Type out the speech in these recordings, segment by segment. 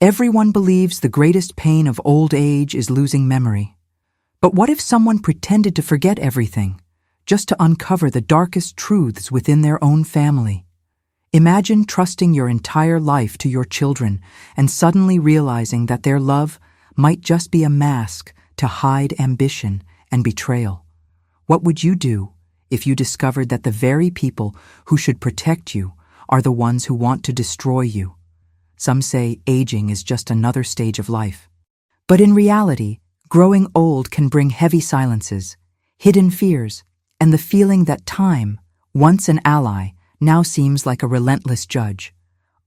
Everyone believes the greatest pain of old age is losing memory. But what if someone pretended to forget everything, just to uncover the darkest truths within their own family? Imagine trusting your entire life to your children and suddenly realizing that their love might just be a mask to hide ambition and betrayal. What would you do if you discovered that the very people who should protect you are the ones who want to destroy you? Some say aging is just another stage of life. But in reality, growing old can bring heavy silences, hidden fears, and the feeling that time, once an ally, now seems like a relentless judge.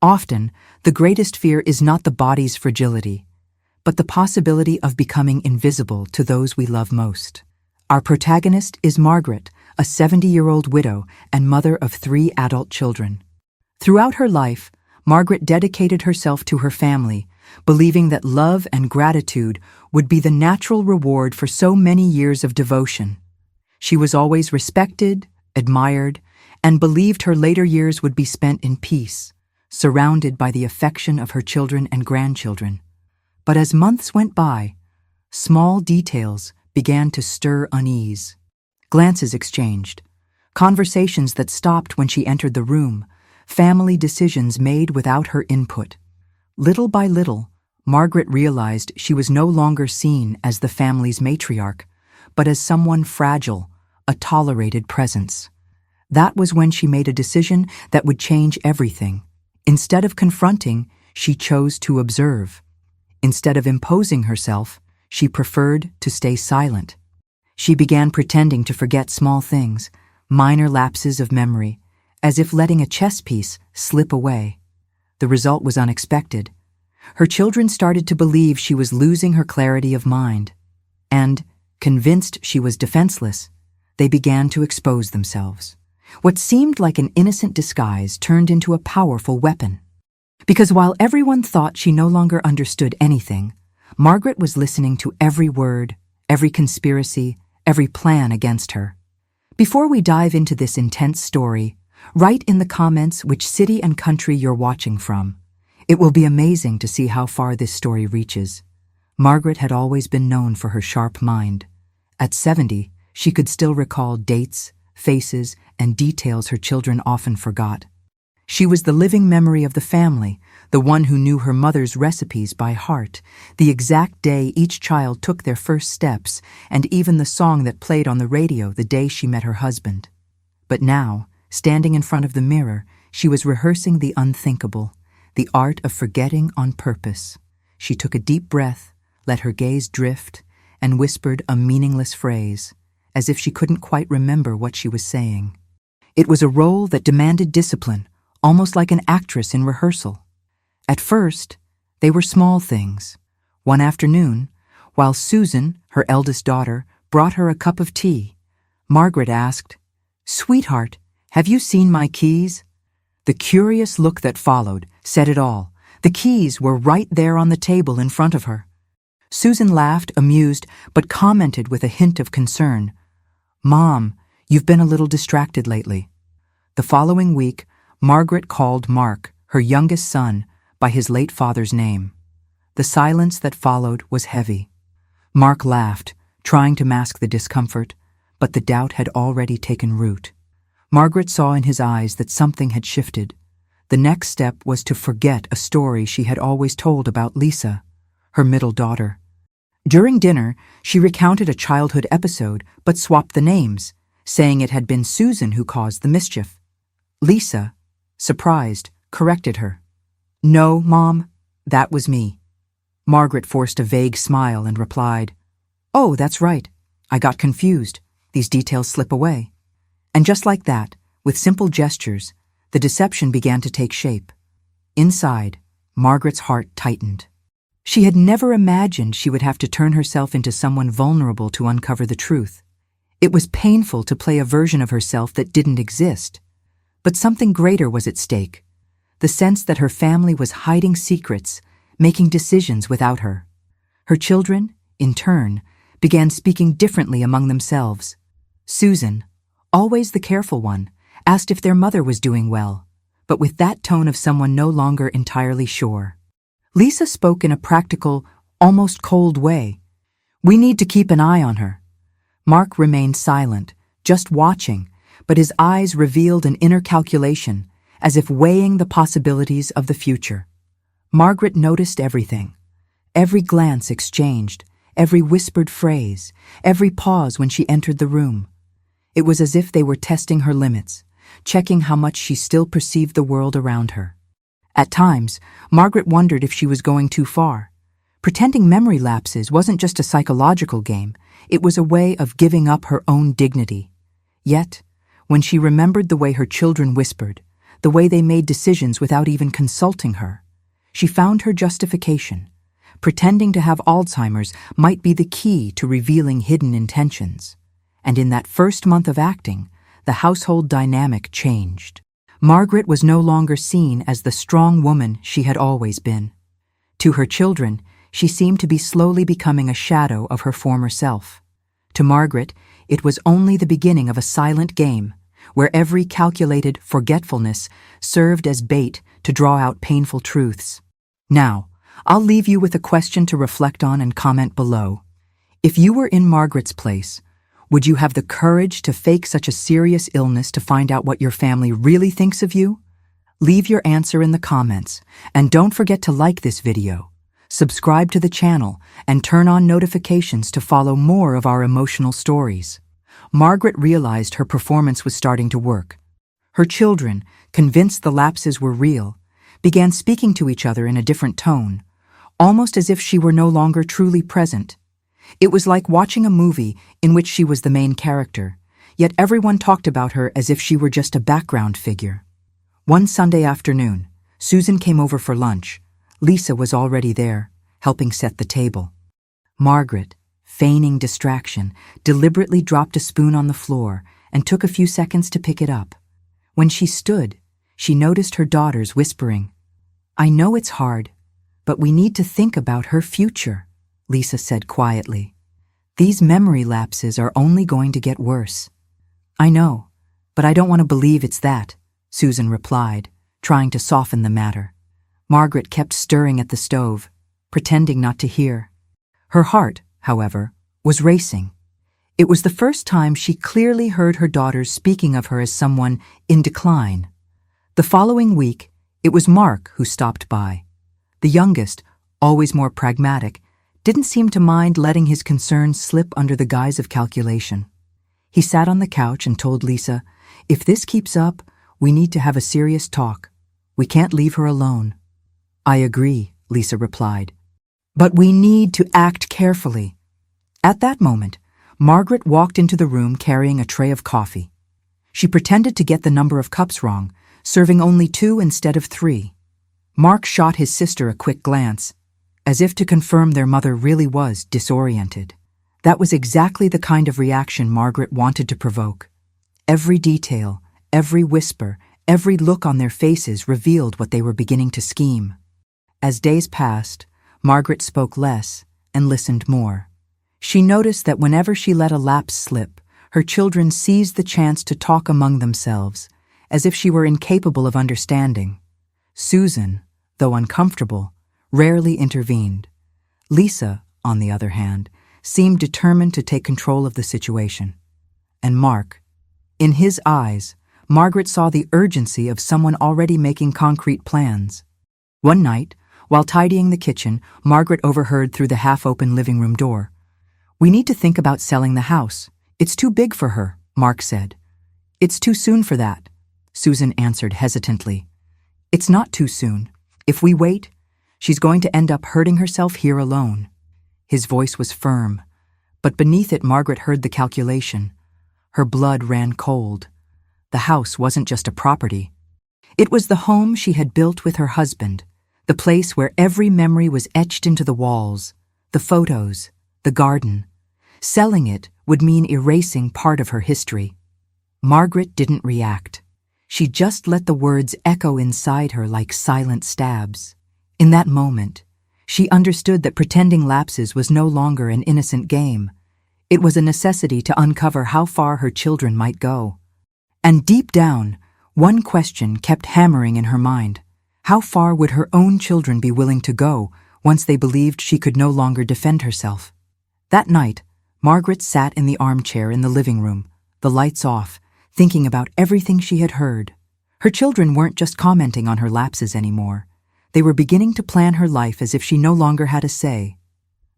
Often, the greatest fear is not the body's fragility, but the possibility of becoming invisible to those we love most. Our protagonist is Margaret, a 70-year-old widow and mother of 3 adult children. Throughout her life, Margaret dedicated herself to her family, believing that love and gratitude would be the natural reward for so many years of devotion. She was always respected, admired, and believed her later years would be spent in peace, surrounded by the affection of her children and grandchildren. But as months went by, small details began to stir unease. Glances exchanged, conversations that stopped when she entered the room, family decisions made without her input. Little by little, Margaret realized she was no longer seen as the family's matriarch, but as someone fragile, a tolerated presence. That was when she made a decision that would change everything. Instead of confronting, she chose to observe. Instead of imposing herself, she preferred to stay silent. She began pretending to forget small things, minor lapses of memory, as if letting a chess piece slip away. The result was unexpected. Her children started to believe she was losing her clarity of mind, and, convinced she was defenseless, they began to expose themselves. What seemed like an innocent disguise turned into a powerful weapon. Because while everyone thought she no longer understood anything, Margaret was listening to every word, every conspiracy, every plan against her. Before we dive into this intense story, write in the comments which city and country you're watching from. It will be amazing to see how far this story reaches. Margaret had always been known for her sharp mind. At 70, she could still recall dates, faces, and details her children often forgot. She was the living memory of the family, the one who knew her mother's recipes by heart, the exact day each child took their first steps, and even the song that played on the radio the day she met her husband. But now, standing in front of the mirror, she was rehearsing the unthinkable, the art of forgetting on purpose. She took a deep breath, let her gaze drift, and whispered a meaningless phrase, as if she couldn't quite remember what she was saying. It was a role that demanded discipline, almost like an actress in rehearsal. At first, they were small things. One afternoon, while Susan, her eldest daughter, brought her a cup of tea, Margaret asked, "Sweetheart, have you seen my keys?" The curious look that followed said it all. The keys were right there on the table in front of her. Susan laughed, amused, but commented with a hint of concern, "Mom, you've been a little distracted lately." The following week, Margaret called Mark, her youngest son, by his late father's name. The silence that followed was heavy. Mark laughed, trying to mask the discomfort, but the doubt had already taken root. Margaret saw in his eyes that something had shifted. The next step was to forget a story she had always told about Lisa, her middle daughter. During dinner, she recounted a childhood episode but swapped the names, saying it had been Susan who caused the mischief. Lisa, surprised, corrected her. "No, Mom, that was me." Margaret forced a vague smile and replied, "Oh, that's right. I got confused. These details slip away." And just like that, with simple gestures, the deception began to take shape. Inside, Margaret's heart tightened. She had never imagined she would have to turn herself into someone vulnerable to uncover the truth. It was painful to play a version of herself that didn't exist. But something greater was at stake. The sense that her family was hiding secrets, making decisions without her. Her children, in turn, began speaking differently among themselves. Susan, always the careful one, asked if their mother was doing well, but with that tone of someone no longer entirely sure. Lisa spoke in a practical, almost cold way. "We need to keep an eye on her." Mark remained silent, just watching, but his eyes revealed an inner calculation, as if weighing the possibilities of the future. Margaret noticed everything. Every glance exchanged, every whispered phrase, every pause when she entered the room. It was as if they were testing her limits, checking how much she still perceived the world around her. At times, Margaret wondered if she was going too far. Pretending memory lapses wasn't just a psychological game, it was a way of giving up her own dignity. Yet, when she remembered the way her children whispered, the way they made decisions without even consulting her, she found her justification. Pretending to have Alzheimer's might be the key to revealing hidden intentions. And in that first month of acting, the household dynamic changed. Margaret was no longer seen as the strong woman she had always been. To her children, she seemed to be slowly becoming a shadow of her former self. To Margaret, it was only the beginning of a silent game, where every calculated forgetfulness served as bait to draw out painful truths. Now, I'll leave you with a question to reflect on and comment below. If you were in Margaret's place, would you have the courage to fake such a serious illness to find out what your family really thinks of you? Leave your answer in the comments, and don't forget to like this video, subscribe to the channel, and turn on notifications to follow more of our emotional stories. Margaret realized her performance was starting to work. Her children, convinced the lapses were real, began speaking to each other in a different tone, almost as if she were no longer truly present. It was like watching a movie in which she was the main character, yet everyone talked about her as if she were just a background figure. One Sunday afternoon, Susan came over for lunch. Lisa was already there, helping set the table. Margaret, feigning distraction, deliberately dropped a spoon on the floor and took a few seconds to pick it up. When she stood, she noticed her daughters whispering, "I know it's hard, but we need to think about her future," Lisa said quietly. "These memory lapses are only going to get worse." "I know, but I don't want to believe it's that," Susan replied, trying to soften the matter. Margaret kept stirring at the stove, pretending not to hear. Her heart, however, was racing. It was the first time she clearly heard her daughters speaking of her as someone in decline. The following week, it was Mark who stopped by. The youngest, always more pragmatic, didn't seem to mind letting his concerns slip under the guise of calculation. He sat on the couch and told Lisa, "If this keeps up, we need to have a serious talk. We can't leave her alone." "I agree," Lisa replied. "But we need to act carefully." At that moment, Margaret walked into the room carrying a tray of coffee. She pretended to get the number of cups wrong, serving only 2 instead of 3. Mark shot his sister a quick glance, as if to confirm their mother really was disoriented. That was exactly the kind of reaction Margaret wanted to provoke. Every detail, every whisper, every look on their faces revealed what they were beginning to scheme. As days passed, Margaret spoke less and listened more. She noticed that whenever she let a lapse slip, her children seized the chance to talk among themselves, as if she were incapable of understanding. Susan, though uncomfortable, rarely intervened. Lisa, on the other hand, seemed determined to take control of the situation. And Mark, in his eyes, Margaret saw the urgency of someone already making concrete plans. One night, while tidying the kitchen, Margaret overheard through the half-open living room door. "We need to think about selling the house. It's too big for her," Mark said. "It's too soon for that," Susan answered hesitantly. "It's not too soon. If we wait, she's going to end up hurting herself here alone." His voice was firm, but beneath it Margaret heard the calculation. Her blood ran cold. The house wasn't just a property. It was the home she had built with her husband, the place where every memory was etched into the walls, the photos, the garden. Selling it would mean erasing part of her history. Margaret didn't react. She just let the words echo inside her like silent stabs. In that moment, she understood that pretending lapses was no longer an innocent game. It was a necessity to uncover how far her children might go. And deep down, one question kept hammering in her mind. How far would her own children be willing to go once they believed she could no longer defend herself? That night, Margaret sat in the armchair in the living room, the lights off, thinking about everything she had heard. Her children weren't just commenting on her lapses anymore. They were beginning to plan her life as if she no longer had a say.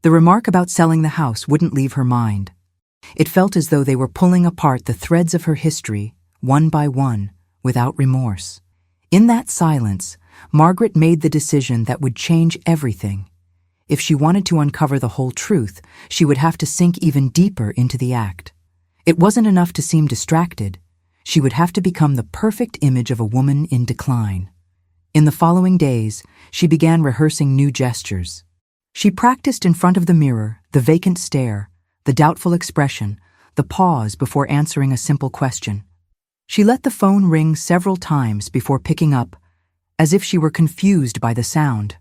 The remark about selling the house wouldn't leave her mind. It felt as though they were pulling apart the threads of her history, one by one, without remorse. In that silence, Margaret made the decision that would change everything. If she wanted to uncover the whole truth, she would have to sink even deeper into the act. It wasn't enough to seem distracted. She would have to become the perfect image of a woman in decline. In the following days, she began rehearsing new gestures. She practiced in front of the mirror, the vacant stare, the doubtful expression, the pause before answering a simple question. She let the phone ring several times before picking up, as if she were confused by the sound.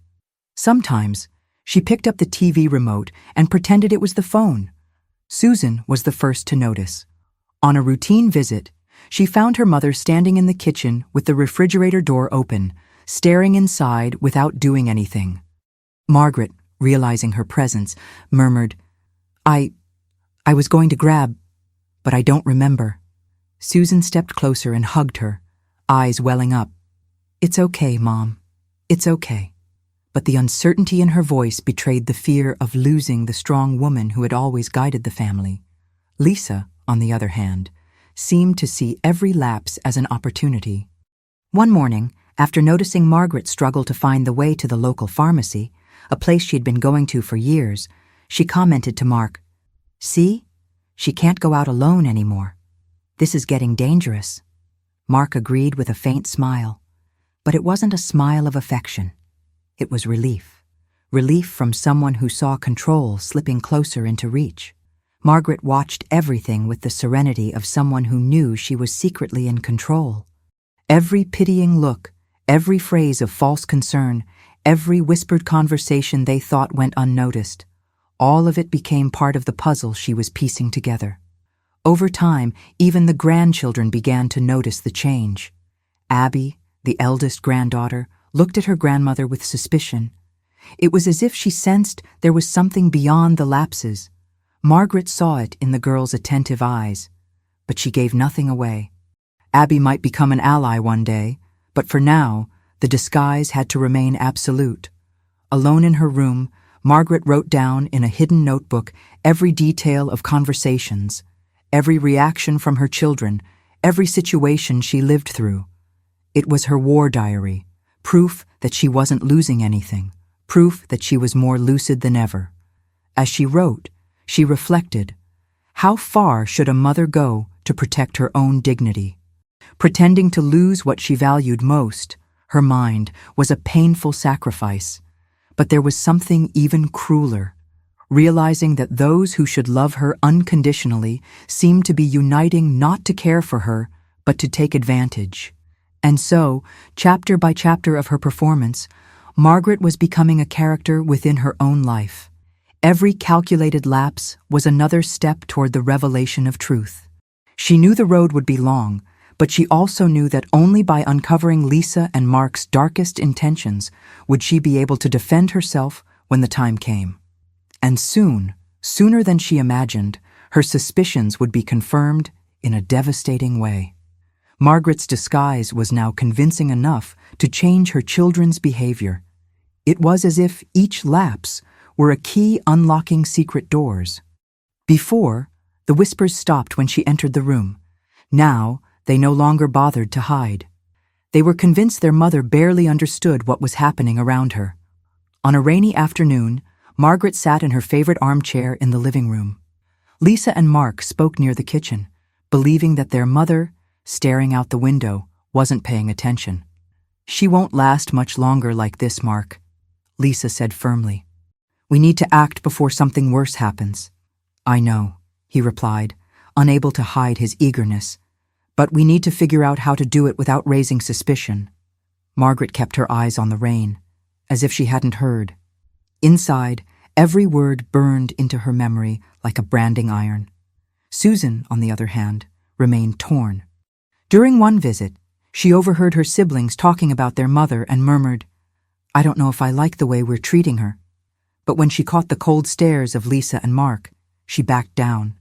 Sometimes, she picked up the TV remote and pretended it was the phone. Susan was the first to notice. On a routine visit, she found her mother standing in the kitchen with the refrigerator door open, staring inside without doing anything. Margaret, realizing her presence, murmured, I was going to grab, but I don't remember." Susan stepped closer and hugged her, eyes welling up. "It's okay, Mom. It's okay." But the uncertainty in her voice betrayed the fear of losing the strong woman who had always guided the family. Lisa, on the other hand, seemed to see every lapse as an opportunity. One morning, after noticing Margaret struggle to find the way to the local pharmacy, a place she had been going to for years, she commented to Mark, "See? She can't go out alone anymore. This is getting dangerous." Mark agreed with a faint smile, but it wasn't a smile of affection. It was relief. Relief from someone who saw control slipping closer into reach. Margaret watched everything with the serenity of someone who knew she was secretly in control. Every pitying look, every phrase of false concern, every whispered conversation they thought went unnoticed, all of it became part of the puzzle she was piecing together. Over time, even the grandchildren began to notice the change. Abby, the eldest granddaughter, looked at her grandmother with suspicion. It was as if she sensed there was something beyond the lapses. Margaret saw it in the girl's attentive eyes, but she gave nothing away. Abby might become an ally one day, but for now, the disguise had to remain absolute. Alone in her room, Margaret wrote down in a hidden notebook every detail of conversations, every reaction from her children, every situation she lived through. It was her war diary, proof that she wasn't losing anything, proof that she was more lucid than ever. As she wrote, she reflected, how far should a mother go to protect her own dignity? Pretending to lose what she valued most, her mind, was a painful sacrifice. But there was something even crueler, realizing that those who should love her unconditionally seemed to be uniting not to care for her, but to take advantage. And so, chapter by chapter of her performance, Margaret was becoming a character within her own life. Every calculated lapse was another step toward the revelation of truth. She knew the road would be long, but she also knew that only by uncovering Lisa and Mark's darkest intentions would she be able to defend herself when the time came. And soon, sooner than she imagined, her suspicions would be confirmed in a devastating way. Margaret's disguise was now convincing enough to change her children's behavior. It was as if each lapse were a key unlocking secret doors. Before, the whispers stopped when she entered the room. Now, they no longer bothered to hide. They were convinced their mother barely understood what was happening around her. On a rainy afternoon, Margaret sat in her favorite armchair in the living room. Lisa and Mark spoke near the kitchen, believing that their mother, staring out the window, wasn't paying attention. "She won't last much longer like this, Mark," Lisa said firmly. "We need to act before something worse happens." "I know," he replied, unable to hide his eagerness. "But we need to figure out how to do it without raising suspicion." Margaret kept her eyes on the rain, as if she hadn't heard. Inside, every word burned into her memory like a branding iron. Susan, on the other hand, remained torn. During one visit, She overheard her siblings talking about their mother and murmured, "I don't know if I like the way we're treating her." But when she caught the cold stares of Lisa and Mark, she backed down.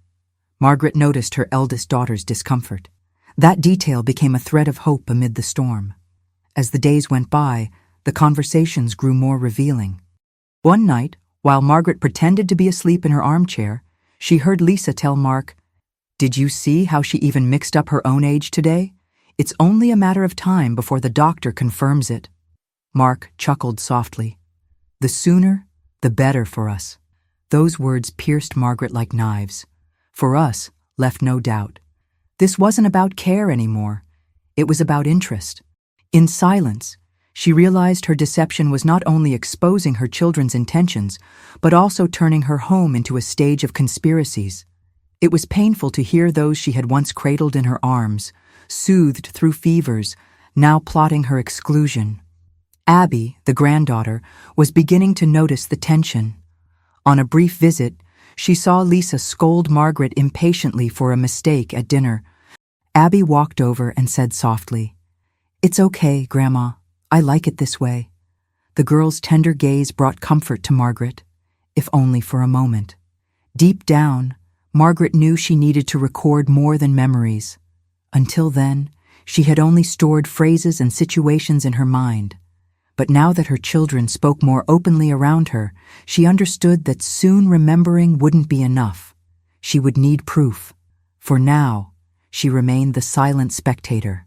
Margaret noticed her eldest daughter's discomfort. That detail became a thread of hope amid the storm. As the days went by, the conversations grew more revealing. One night, while Margaret pretended to be asleep in her armchair, she heard Lisa tell Mark, "Did you see how she even mixed up her own age today? It's only a matter of time before the doctor confirms it." Mark chuckled softly. "The sooner, the better for us." Those words pierced Margaret like knives. For us, left no doubt. This wasn't about care anymore. It was about interest. In silence, she realized her deception was not only exposing her children's intentions, but also turning her home into a stage of conspiracies. It was painful to hear those she had once cradled in her arms, soothed through fevers, now plotting her exclusion. Abby, the granddaughter, was beginning to notice the tension. On a brief visit, she saw Lisa scold Margaret impatiently for a mistake at dinner. Abby walked over and said softly, "It's okay, Grandma. I like it this way." The girl's tender gaze brought comfort to Margaret, if only for a moment. Deep down, Margaret knew she needed to record more than memories. Until then, she had only stored phrases and situations in her mind. But now that her children spoke more openly around her, she understood that soon remembering wouldn't be enough. She would need proof. For now, she remained the silent spectator.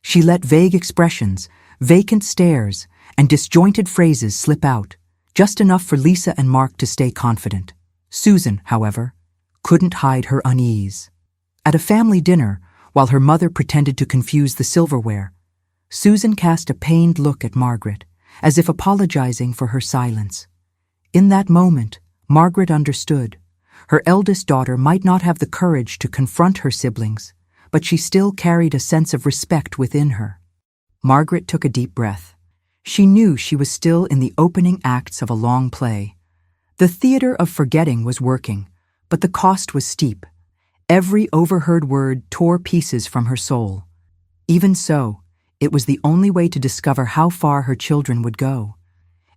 She let vague expressions, vacant stares, and disjointed phrases slip out, just enough for Lisa and Mark to stay confident. Susan, however, couldn't hide her unease. At a family dinner, while her mother pretended to confuse the silverware, Susan cast a pained look at Margaret, as if apologizing for her silence. In that moment, Margaret understood. Her eldest daughter might not have the courage to confront her siblings, but she still carried a sense of respect within her. Margaret took a deep breath. She knew she was still in the opening acts of a long play. The theater of forgetting was working, but the cost was steep. Every overheard word tore pieces from her soul. Even so, it was the only way to discover how far her children would go.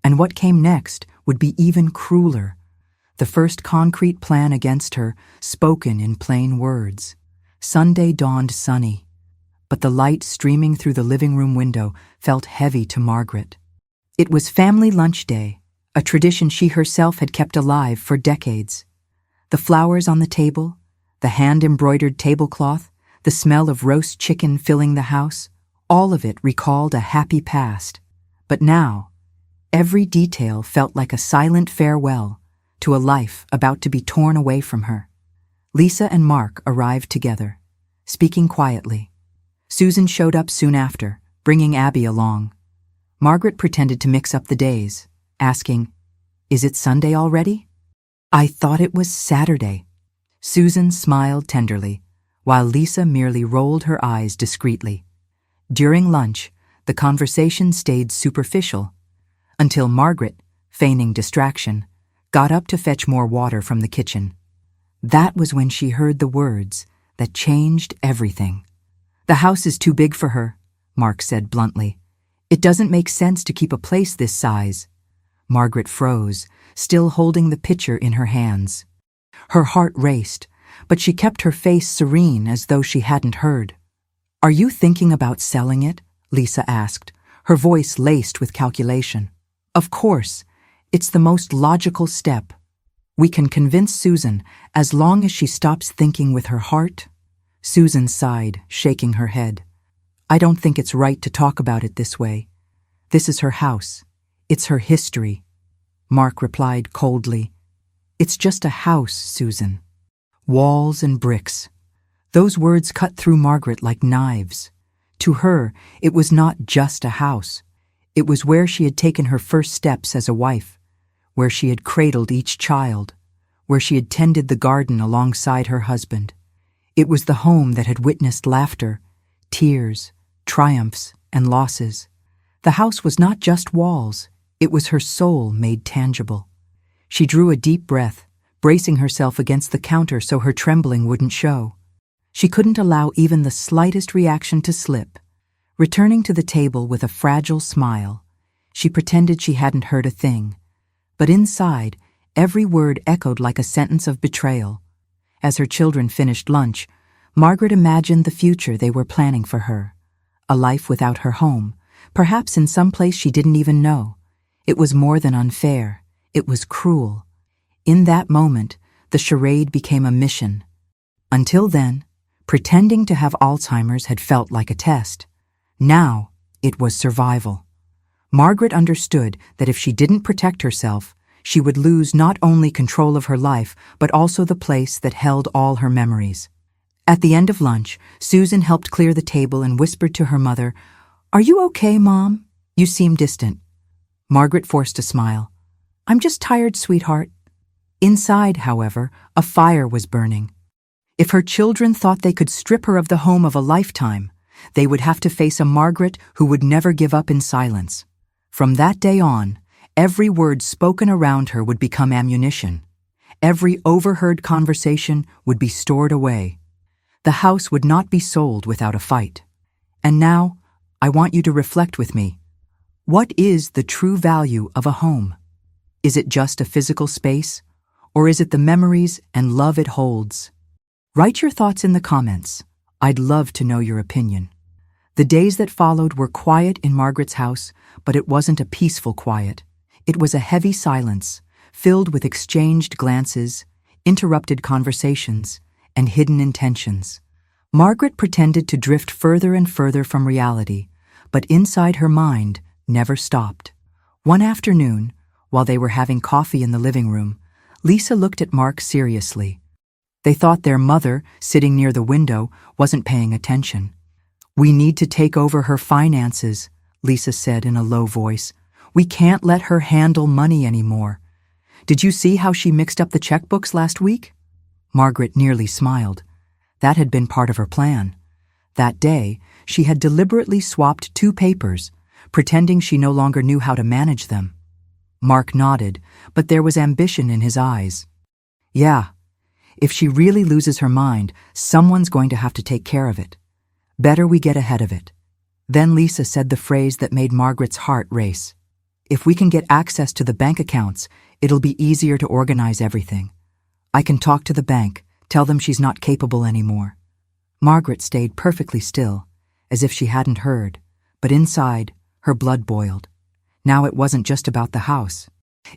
And what came next would be even crueler. The first concrete plan against her, spoken in plain words. Sunday dawned sunny, but the light streaming through the living room window felt heavy to Margaret. It was family lunch day, a tradition she herself had kept alive for decades. The flowers on the table, the hand-embroidered tablecloth, the smell of roast chicken filling the house, all of it recalled a happy past. But now, every detail felt like a silent farewell to a life about to be torn away from her. Lisa and Mark arrived together, speaking quietly. Susan showed up soon after, bringing Abby along. Margaret pretended to mix up the days, asking, "Is it Sunday already?" "I thought it was Saturday." Susan smiled tenderly, while Lisa merely rolled her eyes discreetly. During lunch, the conversation stayed superficial, until Margaret, feigning distraction, got up to fetch more water from the kitchen. That was when she heard the words that changed everything. "The house is too big for her," Mark said bluntly. "It doesn't make sense to keep a place this size." Margaret froze, still holding the pitcher in her hands. Her heart raced, but she kept her face serene as though she hadn't heard. "Are you thinking about selling it?" Lisa asked, her voice laced with calculation. "Of course. It's the most logical step. We can convince Susan as long as she stops thinking with her heart." Susan sighed, shaking her head. "I don't think it's right to talk about it this way. This is her house. It's her history." Mark replied coldly, "It's just a house, Susan. Walls and bricks." Those words cut through Margaret like knives. To her, it was not just a house. It was where she had taken her first steps as a wife, where she had cradled each child, where she had tended the garden alongside her husband. It was the home that had witnessed laughter, tears, triumphs, and losses. The house was not just walls, it was her soul made tangible. She drew a deep breath, bracing herself against the counter so her trembling wouldn't show. She couldn't allow even the slightest reaction to slip. Returning to the table with a fragile smile, she pretended she hadn't heard a thing. But inside, every word echoed like a sentence of betrayal. As her children finished lunch, Margaret imagined the future they were planning for her. A life without her home, perhaps in some place she didn't even know. It was more than unfair. It was cruel. In that moment, the charade became a mission. Until then, pretending to have Alzheimer's had felt like a test. Now, it was survival. Margaret understood that if she didn't protect herself, she would lose not only control of her life, but also the place that held all her memories. At the end of lunch, Susan helped clear the table and whispered to her mother, "Are you okay, Mom? You seem distant." Margaret forced a smile. "I'm just tired, sweetheart." Inside, however, a fire was burning. If her children thought they could strip her of the home of a lifetime, they would have to face a Margaret who would never give up in silence. From that day on, every word spoken around her would become ammunition. Every overheard conversation would be stored away. The house would not be sold without a fight. And now, I want you to reflect with me. What is the true value of a home? Is it just a physical space, or is it the memories and love it holds? Write your thoughts in the comments. I'd love to know your opinion. The days that followed were quiet in Margaret's house, but it wasn't a peaceful quiet. It was a heavy silence, filled with exchanged glances, interrupted conversations, and hidden intentions. Margaret pretended to drift further and further from reality, but inside her mind never stopped. One afternoon, while they were having coffee in the living room, Lisa looked at Mark seriously. They thought their mother, sitting near the window, wasn't paying attention. "We need to take over her finances," Lisa said in a low voice. "We can't let her handle money anymore. Did you see how she mixed up the checkbooks last week?" Margaret nearly smiled. That had been part of her plan. That day, she had deliberately swapped 2 papers, pretending she no longer knew how to manage them. Mark nodded, but there was ambition in his eyes. "Yeah, if she really loses her mind, someone's going to have to take care of it. Better we get ahead of it." Then Lisa said the phrase that made Margaret's heart race. "If we can get access to the bank accounts, it'll be easier to organize everything. I can talk to the bank, tell them she's not capable anymore." Margaret stayed perfectly still, as if she hadn't heard, but inside, her blood boiled. Now it wasn't just about the house.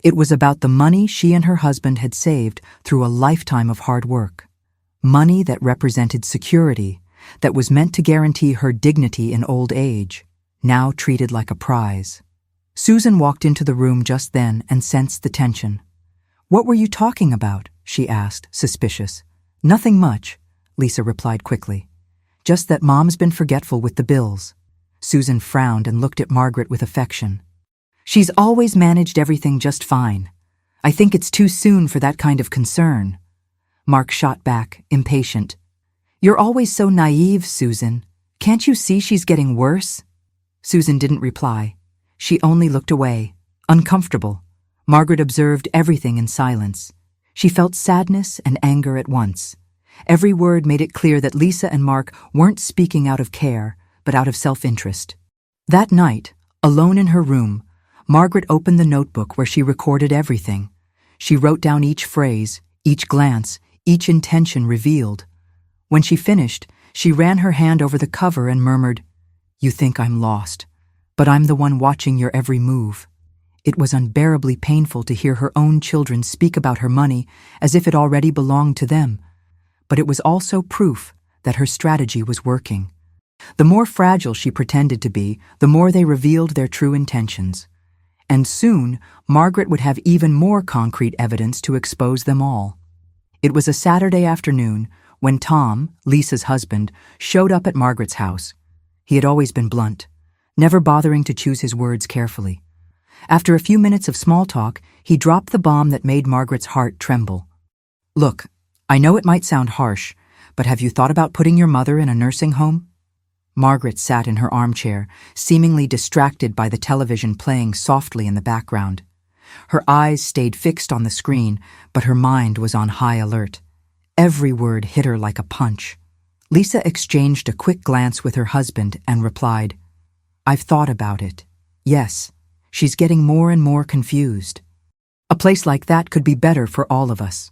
It was about the money she and her husband had saved through a lifetime of hard work. Money that represented security, that was meant to guarantee her dignity in old age, now treated like a prize. Susan walked into the room just then and sensed the tension. "What were you talking about?" she asked, suspicious. "Nothing much," Lisa replied quickly. "Just that Mom's been forgetful with the bills." Susan frowned and looked at Margaret with affection. "She's always managed everything just fine. I think it's too soon for that kind of concern." Mark shot back, impatient. "You're always so naive, Susan. Can't you see she's getting worse?" Susan didn't reply. She only looked away, uncomfortable. Margaret observed everything in silence. She felt sadness and anger at once. Every word made it clear that Lisa and Mark weren't speaking out of care, but out of self-interest. That night, alone in her room, Margaret opened the notebook where she recorded everything. She wrote down each phrase, each glance, each intention revealed. When she finished, she ran her hand over the cover and murmured, "You think I'm lost, but I'm the one watching your every move." It was unbearably painful to hear her own children speak about her money as if it already belonged to them. But it was also proof that her strategy was working. The more fragile she pretended to be, the more they revealed their true intentions. And soon, Margaret would have even more concrete evidence to expose them all. It was a Saturday afternoon when Tom, Lisa's husband, showed up at Margaret's house. He had always been blunt, never bothering to choose his words carefully. After a few minutes of small talk, he dropped the bomb that made Margaret's heart tremble. "Look, I know it might sound harsh, but have you thought about putting your mother in a nursing home?" Margaret sat in her armchair, seemingly distracted by the television playing softly in the background. Her eyes stayed fixed on the screen, but her mind was on high alert. Every word hit her like a punch. Lisa exchanged a quick glance with her husband and replied, I've thought about it. Yes, she's getting more and more confused. A place like that could be better for all of us.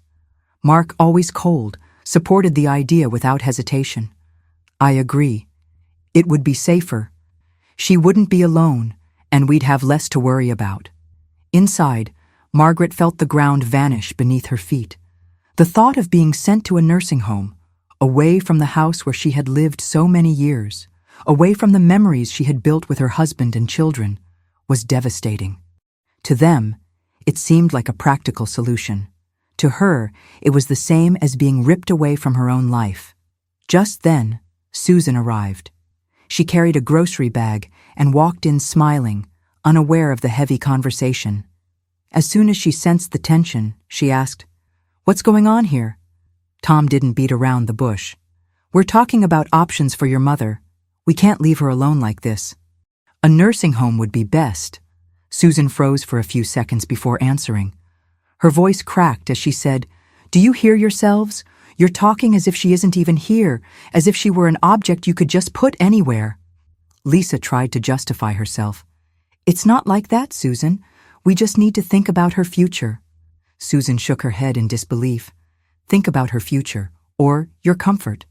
Mark, always cold, supported the idea without hesitation. I agree. It would be safer. She wouldn't be alone, and we'd have less to worry about. Inside, Margaret felt the ground vanish beneath her feet. The thought of being sent to a nursing home, away from the house where she had lived so many years, away from the memories she had built with her husband and children, was devastating. To them, it seemed like a practical solution. To her, it was the same as being ripped away from her own life. Just then, Susan arrived. She carried a grocery bag and walked in smiling, unaware of the heavy conversation. As soon as she sensed the tension, she asked, "What's going on here?" Tom didn't beat around the bush. "We're talking about options for your mother. We can't leave her alone like this." "A nursing home would be best." Susan froze for a few seconds before answering. Her voice cracked as she said, "Do you hear yourselves? You're talking as if she isn't even here, as if she were an object you could just put anywhere." Lisa tried to justify herself. "It's not like that, Susan. We just need to think about her future." Susan shook her head in disbelief. "Think about her future, or your comfort.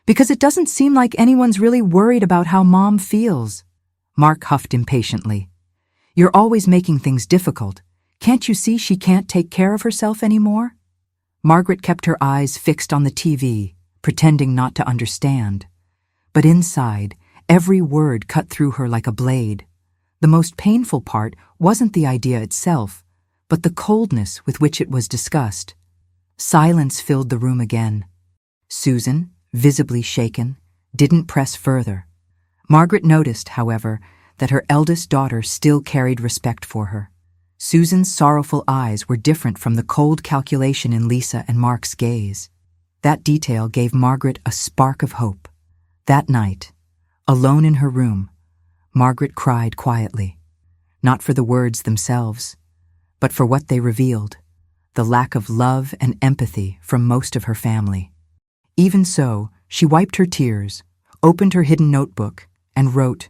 Because it doesn't seem like anyone's really worried about how Mom feels." Mark huffed impatiently. "You're always making things difficult. Can't you see she can't take care of herself anymore?" Margaret kept her eyes fixed on the TV, pretending not to understand. But inside, every word cut through her like a blade. The most painful part wasn't the idea itself, but the coldness with which it was discussed. Silence filled the room again. Susan, visibly shaken, didn't press further. Margaret noticed, however, that her eldest daughter still carried respect for her. Susan's sorrowful eyes were different from the cold calculation in Lisa and Mark's gaze. That detail gave Margaret a spark of hope. That night, alone in her room, Margaret cried quietly, not for the words themselves, but for what they revealed, the lack of love and empathy from most of her family. Even so, she wiped her tears, opened her hidden notebook, and wrote,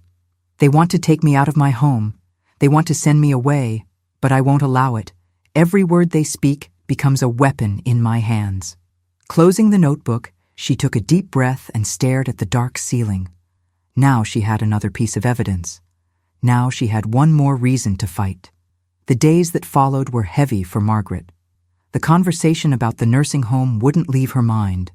"They want to take me out of my home. They want to send me away, but I won't allow it. Every word they speak becomes a weapon in my hands." Closing the notebook, she took a deep breath and stared at the dark ceiling. Now she had another piece of evidence. Now she had one more reason to fight. The days that followed were heavy for Margaret. The conversation about the nursing home wouldn't leave her mind.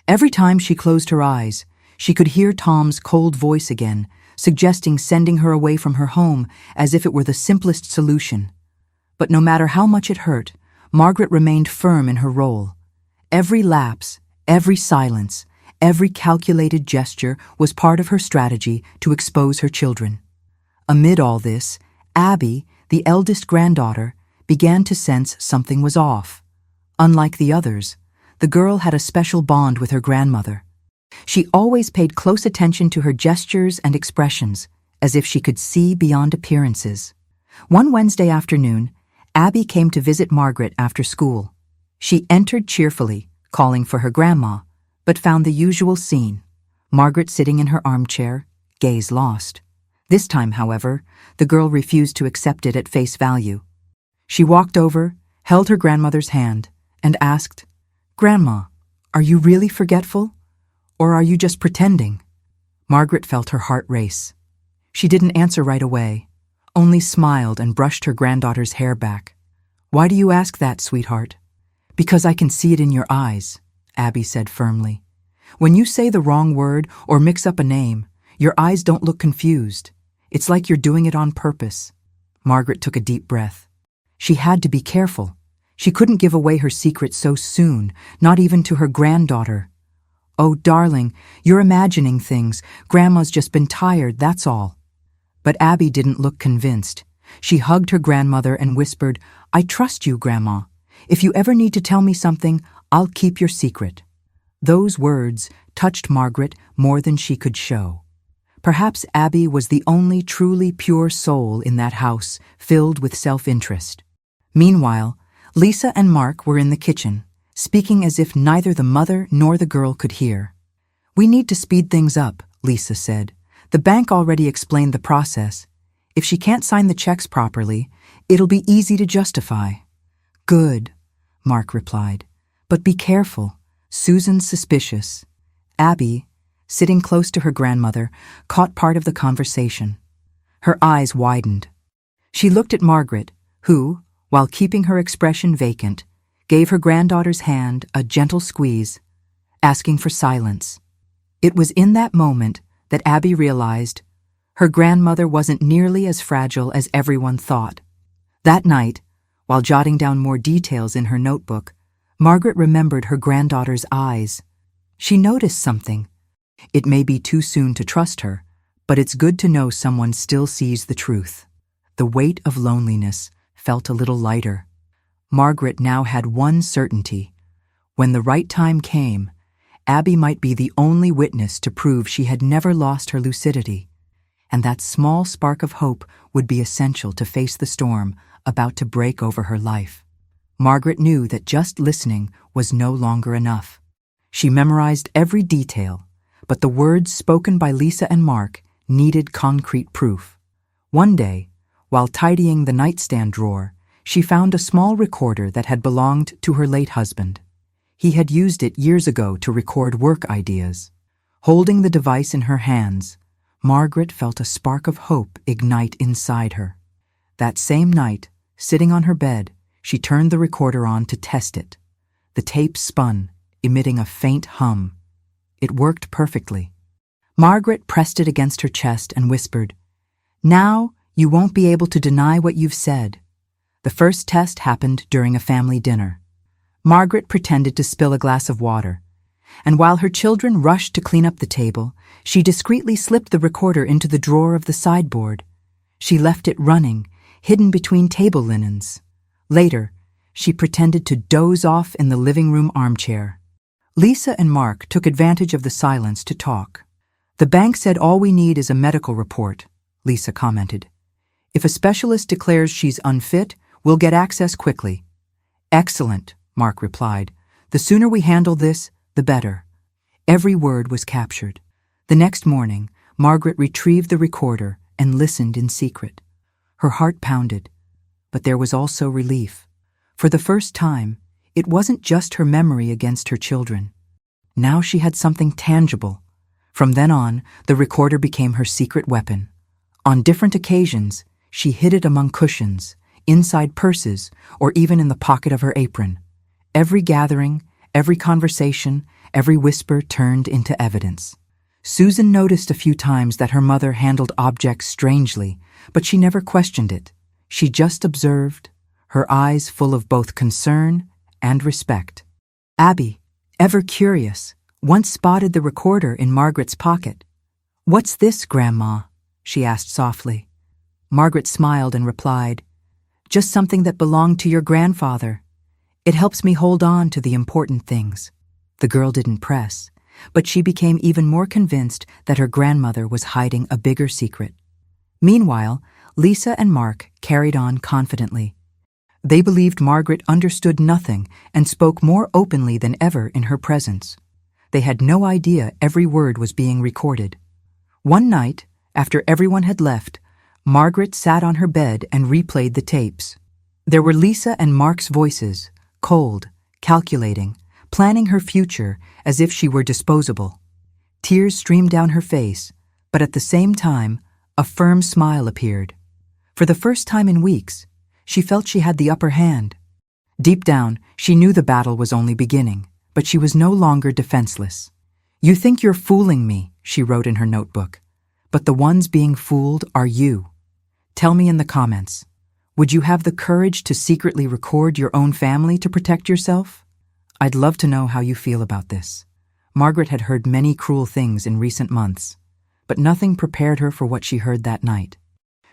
Every time she closed her eyes, she could hear Tom's cold voice again, suggesting sending her away from her home as if it were the simplest solution. But no matter how much it hurt, Margaret remained firm in her role. Every lapse, every silence, every calculated gesture was part of her strategy to expose her children. Amid all this, Abby, the eldest granddaughter, began to sense something was off. Unlike the others, the girl had a special bond with her grandmother. She always paid close attention to her gestures and expressions, as if she could see beyond appearances. One Wednesday afternoon, Abby came to visit Margaret after school. She entered cheerfully, calling for her grandma, but found the usual scene: Margaret sitting in her armchair, gaze lost. This time, however, the girl refused to accept it at face value. She walked over, held her grandmother's hand, and asked, "Grandma, are you really forgetful? Or are you just pretending?" Margaret felt her heart race. She didn't answer right away, only smiled and brushed her granddaughter's hair back. "Why do you ask that, sweetheart?" "Because I can see it in your eyes," Abby said firmly. "When you say the wrong word or mix up a name, your eyes don't look confused. It's like you're doing it on purpose." Margaret took a deep breath. She had to be careful. She couldn't give away her secret so soon, not even to her granddaughter. "Oh, darling, you're imagining things. Grandma's just been tired, that's all." But Abby didn't look convinced. She hugged her grandmother and whispered, "I trust you, Grandma. If you ever need to tell me something, I'll keep your secret." Those words touched Margaret more than she could show. Perhaps Abby was the only truly pure soul in that house, filled with self-interest. Meanwhile, Lisa and Mark were in the kitchen, speaking as if neither the mother nor the girl could hear. "We need to speed things up," Lisa said. The bank already explained the process. If she can't sign the checks properly, it'll be easy to justify. Good, Mark replied. But be careful. Susan's suspicious. Abby, sitting close to her grandmother, caught part of the conversation. Her eyes widened. She looked at Margaret, who, while keeping her expression vacant, gave her granddaughter's hand a gentle squeeze, asking for silence. It was in that moment that Abby realized her grandmother wasn't nearly as fragile as everyone thought. That night, while jotting down more details in her notebook, Margaret remembered her granddaughter's eyes. She noticed something. It may be too soon to trust her, but it's good to know someone still sees the truth. The weight of loneliness felt a little lighter. Margaret now had one certainty. When the right time came, Abby might be the only witness to prove she had never lost her lucidity, and that small spark of hope would be essential to face the storm about to break over her life. Margaret knew that just listening was no longer enough. She memorized every detail, but the words spoken by Lisa and Mark needed concrete proof. One day, while tidying the nightstand drawer, she found a small recorder that had belonged to her late husband. He had used it years ago to record work ideas. Holding the device in her hands, Margaret felt a spark of hope ignite inside her. That same night, sitting on her bed, she turned the recorder on to test it. The tape spun, emitting a faint hum. It worked perfectly. Margaret pressed it against her chest and whispered, "Now you won't be able to deny what you've said." The first test happened during a family dinner. Margaret pretended to spill a glass of water, and while her children rushed to clean up the table, she discreetly slipped the recorder into the drawer of the sideboard. She left it running, hidden between table linens. Later, she pretended to doze off in the living room armchair. Lisa and Mark took advantage of the silence to talk. "The bank said all we need is a medical report," Lisa commented. "If a specialist declares she's unfit, we'll get access quickly." "Excellent," Mark replied. "The sooner we handle this, the better." Every word was captured. The next morning, Margaret retrieved the recorder and listened in secret. Her heart pounded, but there was also relief. For the first time, it wasn't just her memory against her children. Now she had something tangible. From then on, the recorder became her secret weapon. On different occasions, she hid it among cushions, inside purses, or even in the pocket of her apron. Every gathering, every conversation, every whisper turned into evidence. Susan noticed a few times that her mother handled objects strangely, but she never questioned it. She just observed, her eyes full of both concern and respect. Abby, ever curious, once spotted the recorder in Margaret's pocket. "What's this, Grandma?" she asked softly. Margaret smiled and replied, "Just something that belonged to your grandfather. It helps me hold on to the important things." The girl didn't press, but she became even more convinced that her grandmother was hiding a bigger secret. Meanwhile, Lisa and Mark carried on confidently. They believed Margaret understood nothing and spoke more openly than ever in her presence. They had no idea every word was being recorded. One night, after everyone had left, Margaret sat on her bed and replayed the tapes. There were Lisa and Mark's voices, cold, calculating, planning her future as if she were disposable. Tears streamed down her face, but at the same time, a firm smile appeared. For the first time in weeks, she felt she had the upper hand. Deep down, she knew the battle was only beginning, but she was no longer defenseless. "You think you're fooling me," she wrote in her notebook, "but the ones being fooled are you. Tell me in the comments, would you have the courage to secretly record your own family to protect yourself? I'd love to know how you feel about this." Margaret had heard many cruel things in recent months, but nothing prepared her for what she heard that night.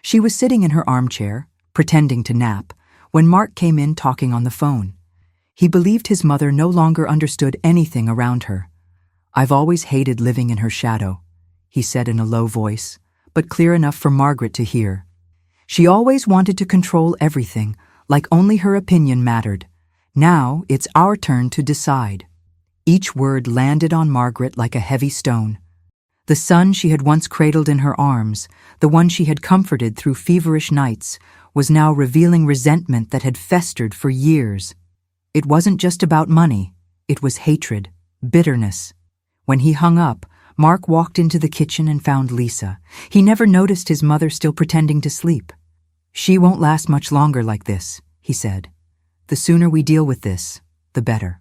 She was sitting in her armchair, pretending to nap, when Mark came in talking on the phone. He believed his mother no longer understood anything around her. "I've always hated living in her shadow," he said in a low voice, but clear enough for Margaret to hear. She always wanted to control everything, like only her opinion mattered. Now it's our turn to decide. Each word landed on Margaret like a heavy stone. The son she had once cradled in her arms, the one she had comforted through feverish nights, was now revealing resentment that had festered for years. It wasn't just about money, it was hatred, bitterness. When he hung up, Mark walked into the kitchen and found Lisa. He never noticed his mother still pretending to sleep. "She won't last much longer like this," he said. "The sooner we deal with this, the better."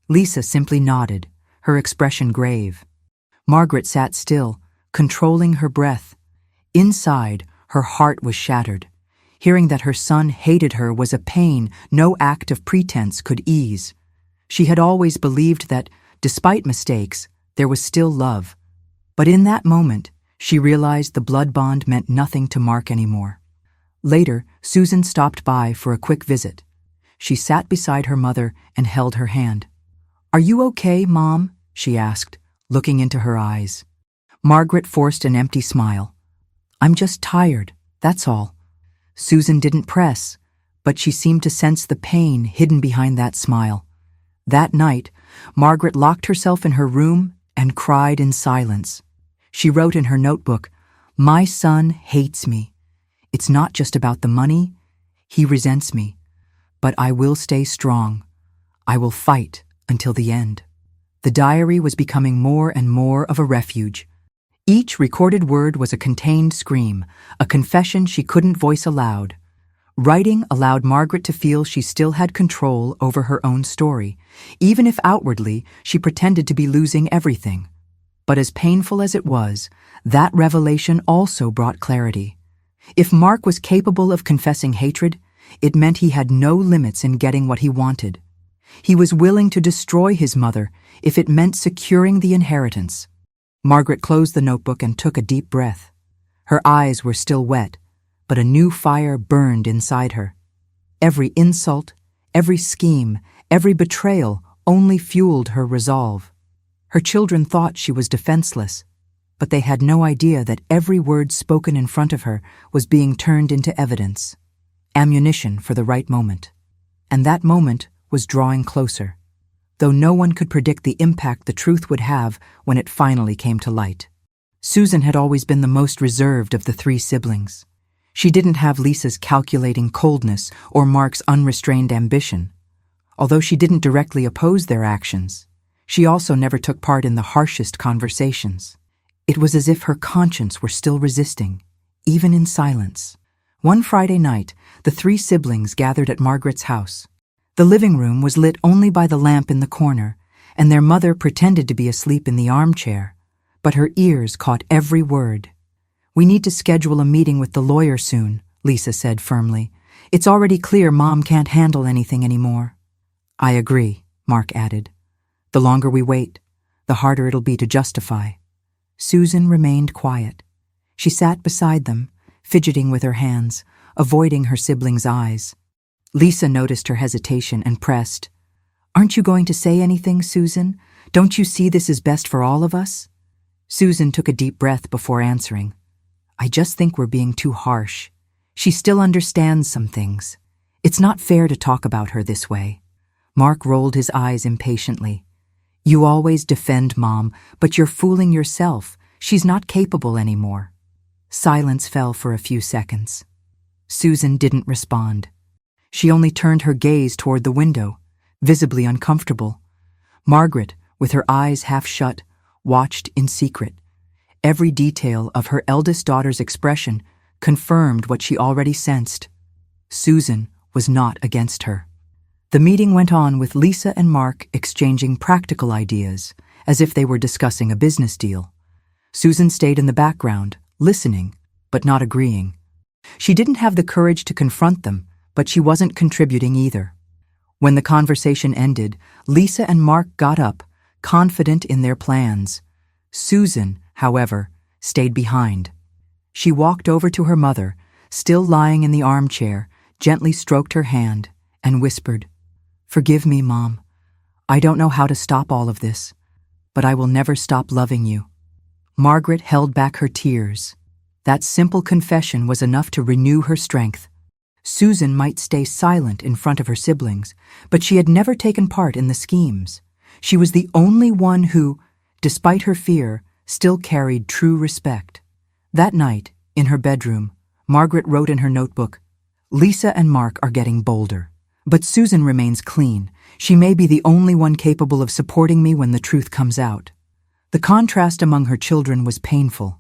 Lisa simply nodded, her expression grave. Margaret sat still, controlling her breath. Inside, her heart was shattered. Hearing that her son hated her was a pain no act of pretense could ease. She had always believed that, despite mistakes, there was still love. But in that moment, she realized the blood bond meant nothing to Mark anymore. Later, Susan stopped by for a quick visit. She sat beside her mother and held her hand. "Are you okay, Mom?" she asked, looking into her eyes. Margaret forced an empty smile. "I'm just tired, that's all." Susan didn't press, but she seemed to sense the pain hidden behind that smile. That night, Margaret locked herself in her room and cried in silence. She wrote in her notebook, "My son hates me. It's not just about the money. He resents me. But I will stay strong. I will fight until the end." The diary was becoming more and more of a refuge. Each recorded word was a contained scream, a confession she couldn't voice aloud. Writing allowed Margaret to feel she still had control over her own story, even if outwardly she pretended to be losing everything. But as painful as it was, that revelation also brought clarity. If Mark was capable of confessing hatred, it meant he had no limits in getting what he wanted. He was willing to destroy his mother if it meant securing the inheritance. Margaret closed the notebook and took a deep breath. Her eyes were still wet, but a new fire burned inside her. Every insult, every scheme, every betrayal only fueled her resolve. Her children thought she was defenseless, but they had no idea that every word spoken in front of her was being turned into evidence, ammunition for the right moment. And that moment was drawing closer, though no one could predict the impact the truth would have when it finally came to light. Susan had always been the most reserved of the three siblings. She didn't have Lisa's calculating coldness or Mark's unrestrained ambition. Although she didn't directly oppose their actions, she also never took part in the harshest conversations. It was as if her conscience were still resisting, even in silence. One Friday night, the three siblings gathered at Margaret's house. The living room was lit only by the lamp in the corner, and their mother pretended to be asleep in the armchair, but her ears caught every word. "We need to schedule a meeting with the lawyer soon," Lisa said firmly. "It's already clear Mom can't handle anything anymore." "I agree," Mark added. "The longer we wait, the harder it'll be to justify." Susan remained quiet. She sat beside them, fidgeting with her hands, avoiding her siblings' eyes. Lisa noticed her hesitation and pressed, "Aren't you going to say anything, Susan? Don't you see this is best for all of us?" Susan took a deep breath before answering. "I just think we're being too harsh. She still understands some things. It's not fair to talk about her this way." Mark rolled his eyes impatiently. "You always defend Mom, but you're fooling yourself. She's not capable anymore." Silence fell for a few seconds. Susan didn't respond. She only turned her gaze toward the window, visibly uncomfortable. Margaret, with her eyes half shut, watched in secret. Every detail of her eldest daughter's expression confirmed what she already sensed. Susan was not against her. The meeting went on with Lisa and Mark exchanging practical ideas, as if they were discussing a business deal. Susan stayed in the background, listening, but not agreeing. She didn't have the courage to confront them, but she wasn't contributing either. When the conversation ended, Lisa and Mark got up, confident in their plans. Susan, however, stayed behind. She walked over to her mother, still lying in the armchair, gently stroked her hand, and whispered, "Forgive me, Mom. I don't know how to stop all of this, but I will never stop loving you." Margaret held back her tears. That simple confession was enough to renew her strength. Susan might stay silent in front of her siblings, but she had never taken part in the schemes. She was the only one who, despite her fear, still carried true respect. That night, in her bedroom, Margaret wrote in her notebook, "Lisa and Mark are getting bolder. But Susan remains clean. She may be the only one capable of supporting me when the truth comes out." The contrast among her children was painful.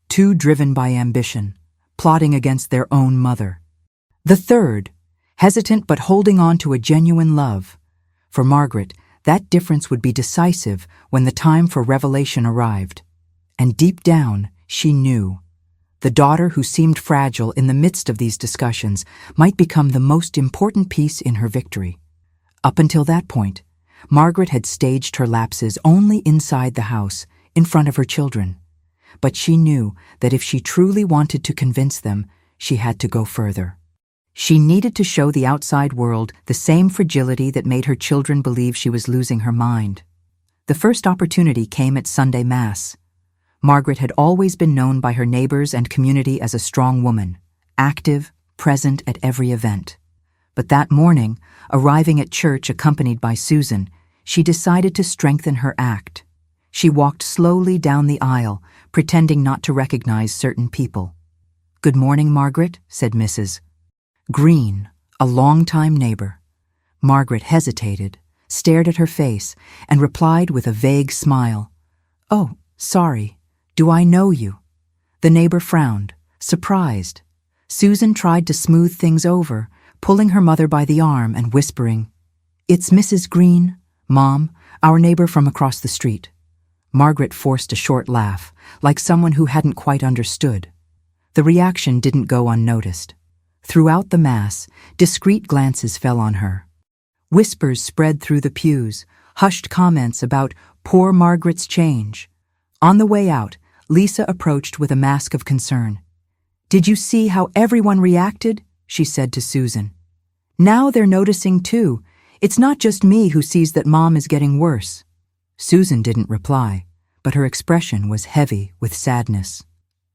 Two driven by ambition, plotting against their own mother. The third, hesitant but holding on to a genuine love. For Margaret, that difference would be decisive when the time for revelation arrived. And deep down, she knew. The daughter who seemed fragile in the midst of these discussions might become the most important piece in her victory. Up until that point, Margaret had staged her lapses only inside the house, in front of her children. But she knew that if she truly wanted to convince them, she had to go further. She needed to show the outside world the same fragility that made her children believe she was losing her mind. The first opportunity came at Sunday Mass. Margaret had always been known by her neighbors and community as a strong woman, active, present at every event. But that morning, arriving at church accompanied by Susan, she decided to strengthen her act. She walked slowly down the aisle, pretending not to recognize certain people. "Good morning, Margaret," said Mrs. Green, a longtime neighbor. Margaret hesitated, stared at her face, and replied with a vague smile, "Oh, sorry. Do I know you?" The neighbor frowned, surprised. Susan tried to smooth things over, pulling her mother by the arm and whispering, "It's Mrs. Green, Mom, our neighbor from across the street." Margaret forced a short laugh, like someone who hadn't quite understood. The reaction didn't go unnoticed. Throughout the Mass, discreet glances fell on her. Whispers spread through the pews, hushed comments about poor Margaret's change. On the way out, Lisa approached with a mask of concern. "Did you see how everyone reacted?" she said to Susan. "Now they're noticing too. It's not just me who sees that Mom is getting worse." Susan didn't reply, but her expression was heavy with sadness.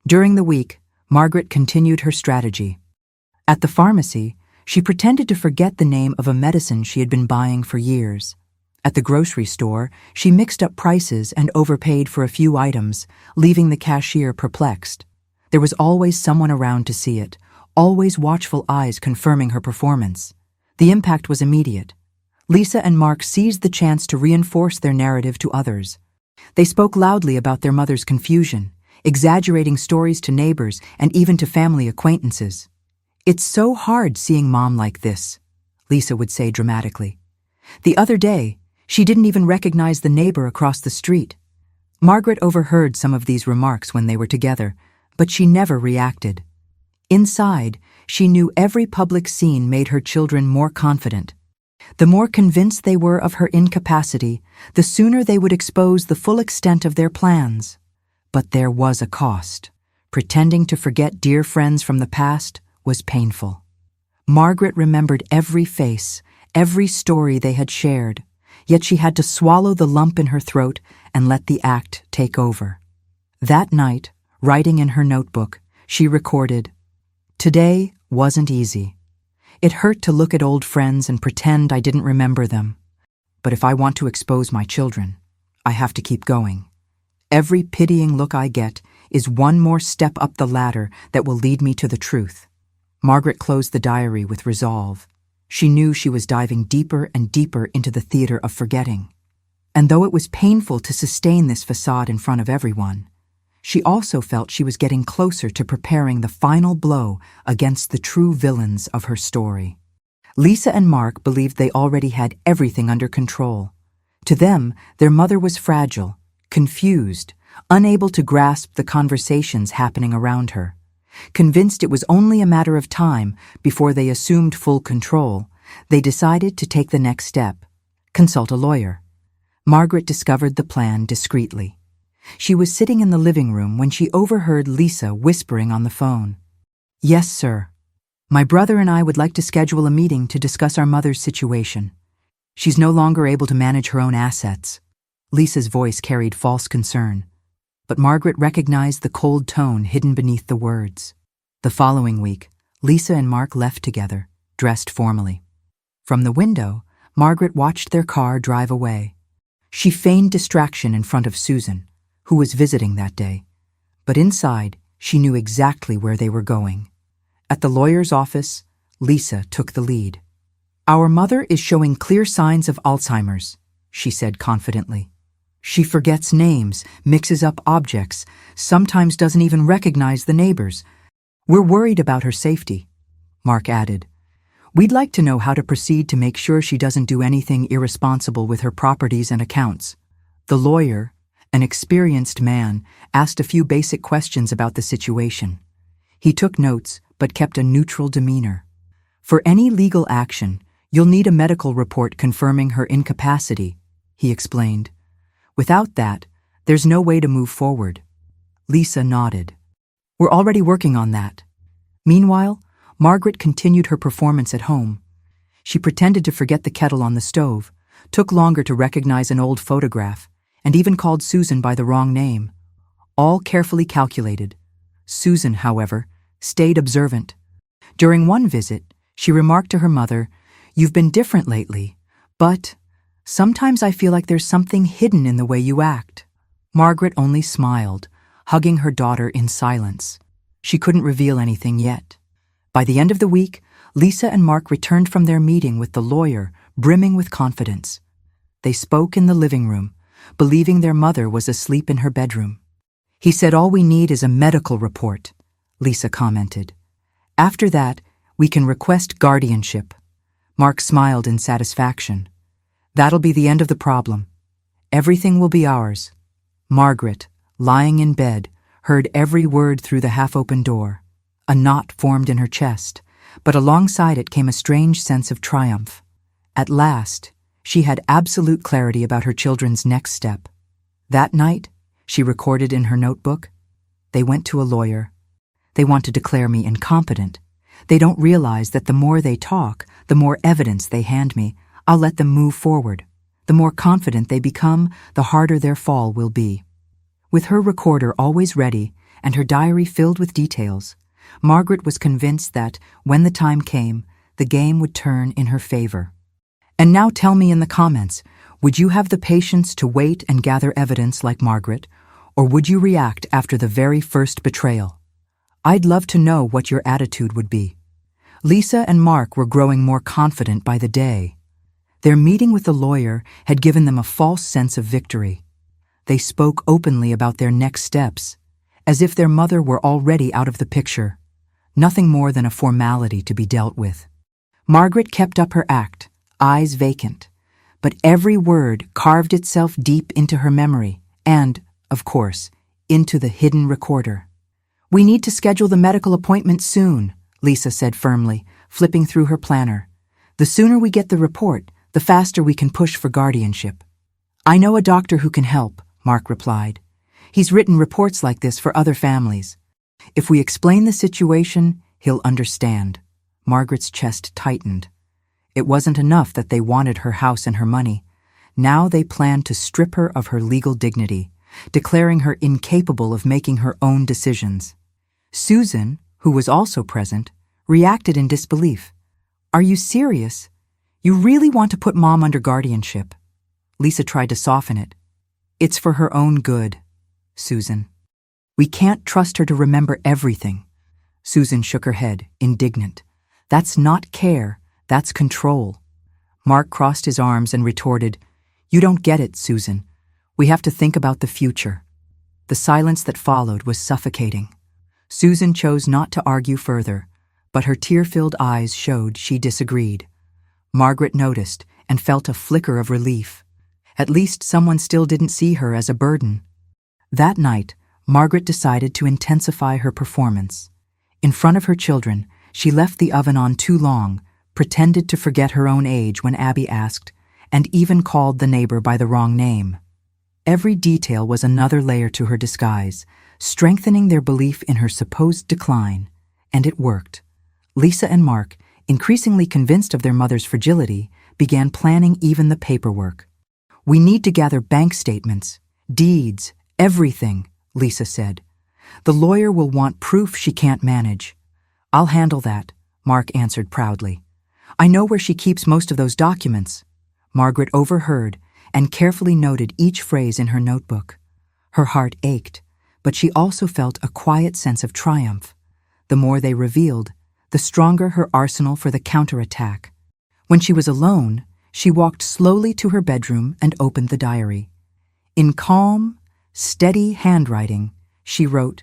During the week, Margaret continued her strategy. At the pharmacy, she pretended to forget the name of a medicine she had been buying for years. At the grocery store, she mixed up prices and overpaid for a few items, leaving the cashier perplexed. There was always someone around to see it, always watchful eyes confirming her performance. The impact was immediate. Lisa and Mark seized the chance to reinforce their narrative to others. They spoke loudly about their mother's confusion, exaggerating stories to neighbors and even to family acquaintances. "It's so hard seeing Mom like this," Lisa would say dramatically. The other day, she didn't even recognize the neighbor across the street. Margaret overheard some of these remarks when they were together, but she never reacted. Inside, she knew every public scene made her children more confident. The more convinced they were of her incapacity, the sooner they would expose the full extent of their plans. But there was a cost. Pretending to forget dear friends from the past was painful. Margaret remembered every face, every story they had shared, yet she had to swallow the lump in her throat and let the act take over. That night, writing in her notebook, she recorded, "Today wasn't easy. It hurt to look at old friends and pretend I didn't remember them. But if I want to expose my children, I have to keep going. Every pitying look I get is one more step up the ladder that will lead me to the truth." Margaret closed the diary with resolve. She knew she was diving deeper and deeper into the theater of forgetting. And though it was painful to sustain this facade in front of everyone, she also felt she was getting closer to preparing the final blow against the true villains of her story. Lisa and Mark believed they already had everything under control. To them, their mother was fragile, confused, unable to grasp the conversations happening around her. Convinced it was only a matter of time before they assumed full control, they decided to take the next step, consult a lawyer. Margaret discovered the plan discreetly. She was sitting in the living room when she overheard Lisa whispering on the phone. "Yes, sir. My brother and I would like to schedule a meeting to discuss our mother's situation. She's no longer able to manage her own assets." Lisa's voice carried false concern, but Margaret recognized the cold tone hidden beneath the words. The following week, Lisa and Mark left together, dressed formally. From the window, Margaret watched their car drive away. She feigned distraction in front of Susan, who was visiting that day, but inside, she knew exactly where they were going. At the lawyer's office, Lisa took the lead. "Our mother is showing clear signs of Alzheimer's," she said confidently. "She forgets names, mixes up objects, sometimes doesn't even recognize the neighbors. We're worried about her safety," Mark added. "We'd like to know how to proceed to make sure she doesn't do anything irresponsible with her properties and accounts." The lawyer, an experienced man, asked a few basic questions about the situation. He took notes but kept a neutral demeanor. "For any legal action, you'll need a medical report confirming her incapacity," he explained. "Without that, there's no way to move forward." Lisa nodded. "We're already working on that." Meanwhile, Margaret continued her performance at home. She pretended to forget the kettle on the stove, took longer to recognize an old photograph, and even called Susan by the wrong name. All carefully calculated. Susan, however, stayed observant. During one visit, she remarked to her mother, "You've been different lately, but sometimes I feel like there's something hidden in the way you act." Margaret only smiled, hugging her daughter in silence. She couldn't reveal anything yet. By the end of the week, Lisa and Mark returned from their meeting with the lawyer, brimming with confidence. They spoke in the living room, believing their mother was asleep in her bedroom. "He said all we need is a medical report," Lisa commented. "After that, we can request guardianship." Mark smiled in satisfaction. "That'll be the end of the problem. Everything will be ours." Margaret, lying in bed, heard every word through the half-open door. A knot formed in her chest, but alongside it came a strange sense of triumph. At last, she had absolute clarity about her children's next step. That night, she recorded in her notebook, "They went to a lawyer. They want to declare me incompetent. They don't realize that the more they talk, the more evidence they hand me. I'll let them move forward. The more confident they become, the harder their fall will be." With her recorder always ready and her diary filled with details, Margaret was convinced that, when the time came, the game would turn in her favor. And now tell me in the comments, would you have the patience to wait and gather evidence like Margaret, or would you react after the very first betrayal? I'd love to know what your attitude would be. Lisa and Mark were growing more confident by the day. Their meeting with the lawyer had given them a false sense of victory. They spoke openly about their next steps, as if their mother were already out of the picture, nothing more than a formality to be dealt with. Margaret kept up her act, eyes vacant, but every word carved itself deep into her memory and, of course, into the hidden recorder. "We need to schedule the medical appointment soon," Lisa said firmly, flipping through her planner. "The sooner we get the report, the faster we can push for guardianship." "I know a doctor who can help," Mark replied. "He's written reports like this for other families. If we explain the situation, he'll understand." Margaret's chest tightened. It wasn't enough that they wanted her house and her money. Now they planned to strip her of her legal dignity, declaring her incapable of making her own decisions. Susan, who was also present, reacted in disbelief. "Are you serious? You really want to put Mom under guardianship?" Lisa tried to soften it. "It's for her own good, Susan. We can't trust her to remember everything." Susan shook her head, indignant. "That's not care, that's control." Mark crossed his arms and retorted, "You don't get it, Susan. We have to think about the future." The silence that followed was suffocating. Susan chose not to argue further, but her tear-filled eyes showed she disagreed. Margaret noticed and felt a flicker of relief. At least someone still didn't see her as a burden. That night, Margaret decided to intensify her performance. In front of her children, she left the oven on too long, pretended to forget her own age when Abby asked, and even called the neighbor by the wrong name. Every detail was another layer to her disguise, strengthening their belief in her supposed decline, and it worked. Lisa and Mark, increasingly convinced of their mother's fragility, began planning even the paperwork. "We need to gather bank statements, deeds, everything," Lisa said. "The lawyer will want proof she can't manage." "I'll handle that," Mark answered proudly. "I know where she keeps most of those documents." Margaret overheard and carefully noted each phrase in her notebook. Her heart ached, but she also felt a quiet sense of triumph. The more they revealed, the stronger her arsenal for the counterattack. When she was alone, she walked slowly to her bedroom and opened the diary. In calm, steady handwriting, she wrote,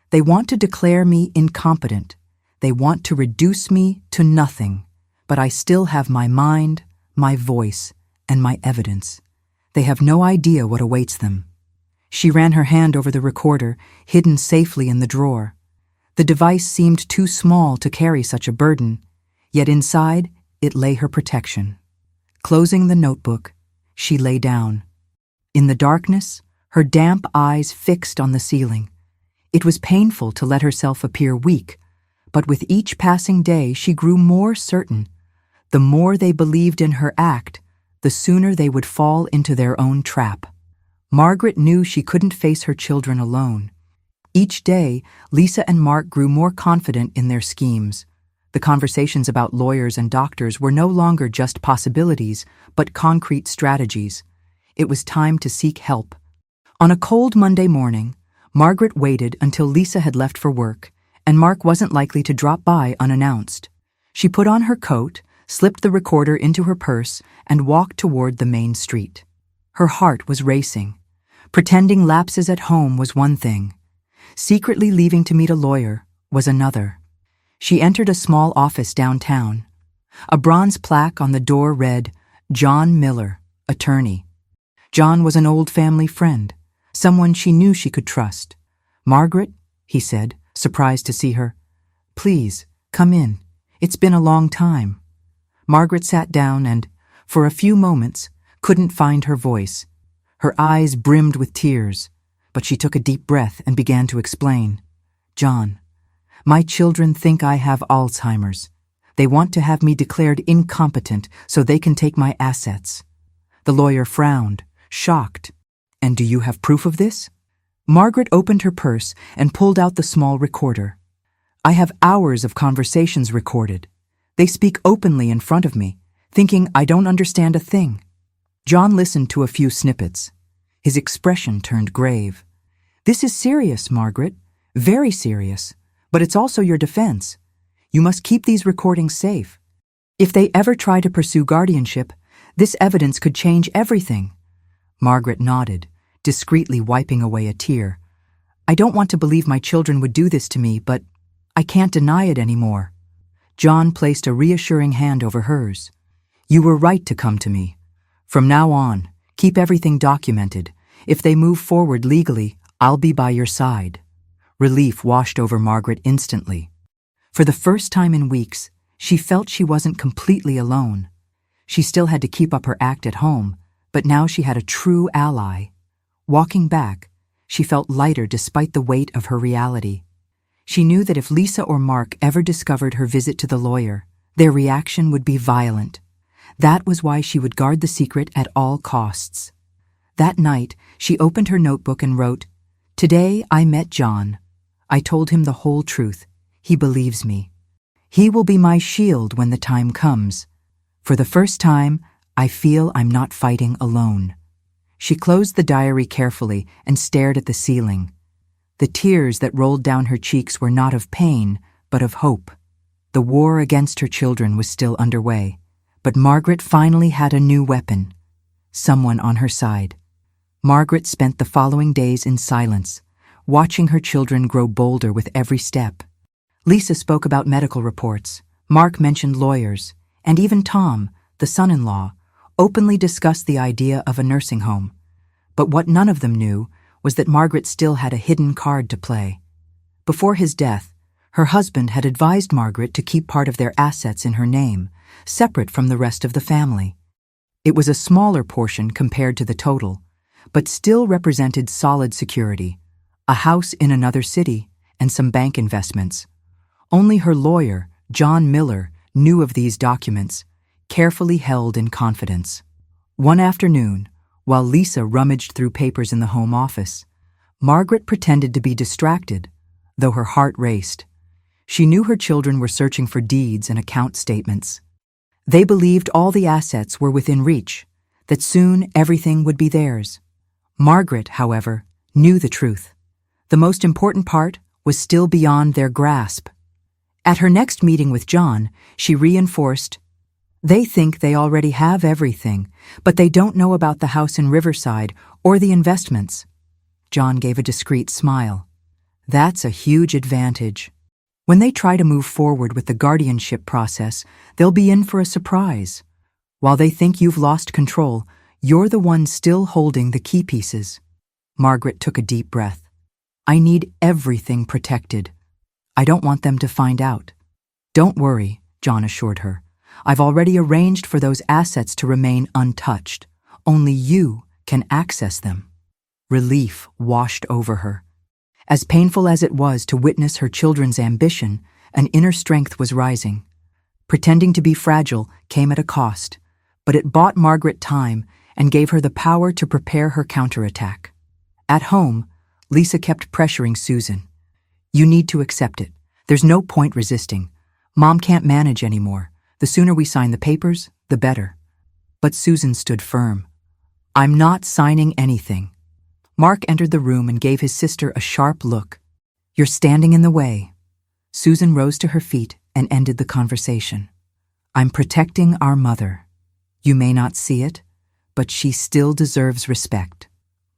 "They want to declare me incompetent. They want to reduce me to nothing, but I still have my mind, my voice, and my evidence. They have no idea what awaits them." She ran her hand over the recorder, hidden safely in the drawer. The device seemed too small to carry such a burden, yet inside it lay her protection. Closing the notebook, she lay down. In the darkness, her damp eyes fixed on the ceiling. It was painful to let herself appear weak, but with each passing day she grew more certain. The more they believed in her act, the sooner they would fall into their own trap. Margaret knew she couldn't face her children alone. Each day, Lisa and Mark grew more confident in their schemes. The conversations about lawyers and doctors were no longer just possibilities, but concrete strategies. It was time to seek help. On a cold Monday morning, Margaret waited until Lisa had left for work, and Mark wasn't likely to drop by unannounced. She put on her coat, slipped the recorder into her purse, and walked toward the main street. Her heart was racing. Pretending lapses at home was one thing. Secretly leaving to meet a lawyer was another. She entered a small office downtown. A bronze plaque on the door read, "John Miller, Attorney." John was an old family friend, someone she knew she could trust. "Margaret," he said, surprised to see her. "Please, come in. It's been a long time." Margaret sat down and, for a few moments, couldn't find her voice. Her eyes brimmed with tears, but she took a deep breath and began to explain. "John, my children think I have Alzheimer's. They want to have me declared incompetent so they can take my assets." The lawyer frowned, shocked. "And do you have proof of this?" Margaret opened her purse and pulled out the small recorder. "I have hours of conversations recorded. They speak openly in front of me, thinking I don't understand a thing." John listened to a few snippets. His expression turned grave. "This is serious, Margaret, very serious, but it's also your defense. You must keep these recordings safe. If they ever try to pursue guardianship, this evidence could change everything." Margaret nodded, discreetly wiping away a tear. "I don't want to believe my children would do this to me, but I can't deny it anymore." John placed a reassuring hand over hers. "You were right to come to me. From now on, keep everything documented. If they move forward legally, I'll be by your side." Relief washed over Margaret instantly. For the first time in weeks, she felt she wasn't completely alone. She still had to keep up her act at home, but now she had a true ally. Walking back, she felt lighter despite the weight of her reality. She knew that if Lisa or Mark ever discovered her visit to the lawyer, their reaction would be violent. That was why she would guard the secret at all costs. That night, she opened her notebook and wrote, "Today I met John. I told him the whole truth. He believes me. He will be my shield when the time comes. For the first time, I feel I'm not fighting alone." She closed the diary carefully and stared at the ceiling. The tears that rolled down her cheeks were not of pain, but of hope. The war against her children was still underway, but Margaret finally had a new weapon, someone on her side. Margaret spent the following days in silence, watching her children grow bolder with every step. Lisa spoke about medical reports, Mark mentioned lawyers, and even Tom, the son-in-law, openly discussed the idea of a nursing home. But what none of them knew was that Margaret still had a hidden card to play. Before his death, her husband had advised Margaret to keep part of their assets in her name, separate from the rest of the family. It was a smaller portion compared to the total, but still represented solid security, a house in another city, and some bank investments. Only her lawyer, John Miller, knew of these documents, carefully held in confidence. One afternoon, while Lisa rummaged through papers in the home office, Margaret pretended to be distracted, though her heart raced. She knew her children were searching for deeds and account statements. They believed all the assets were within reach, that soon everything would be theirs. Margaret, however, knew the truth. The most important part was still beyond their grasp. At her next meeting with John, she reinforced, "They think they already have everything, but they don't know about the house in Riverside or the investments." John gave a discreet smile. "That's a huge advantage. When they try to move forward with the guardianship process, they'll be in for a surprise. While they think you've lost control, you're the one still holding the key pieces." Margaret took a deep breath. "I need everything protected. I don't want them to find out." "Don't worry," John assured her. "I've already arranged for those assets to remain untouched. Only you can access them." Relief washed over her. As painful as it was to witness her children's ambition, an inner strength was rising. Pretending to be fragile came at a cost, but it bought Margaret time and gave her the power to prepare her counterattack. At home, Lisa kept pressuring Susan. "You need to accept it. There's no point resisting. Mom can't manage anymore. The sooner we sign the papers, the better." But Susan stood firm. "I'm not signing anything." Mark entered the room and gave his sister a sharp look. "You're standing in the way." Susan rose to her feet and ended the conversation. "I'm protecting our mother. You may not see it, but she still deserves respect."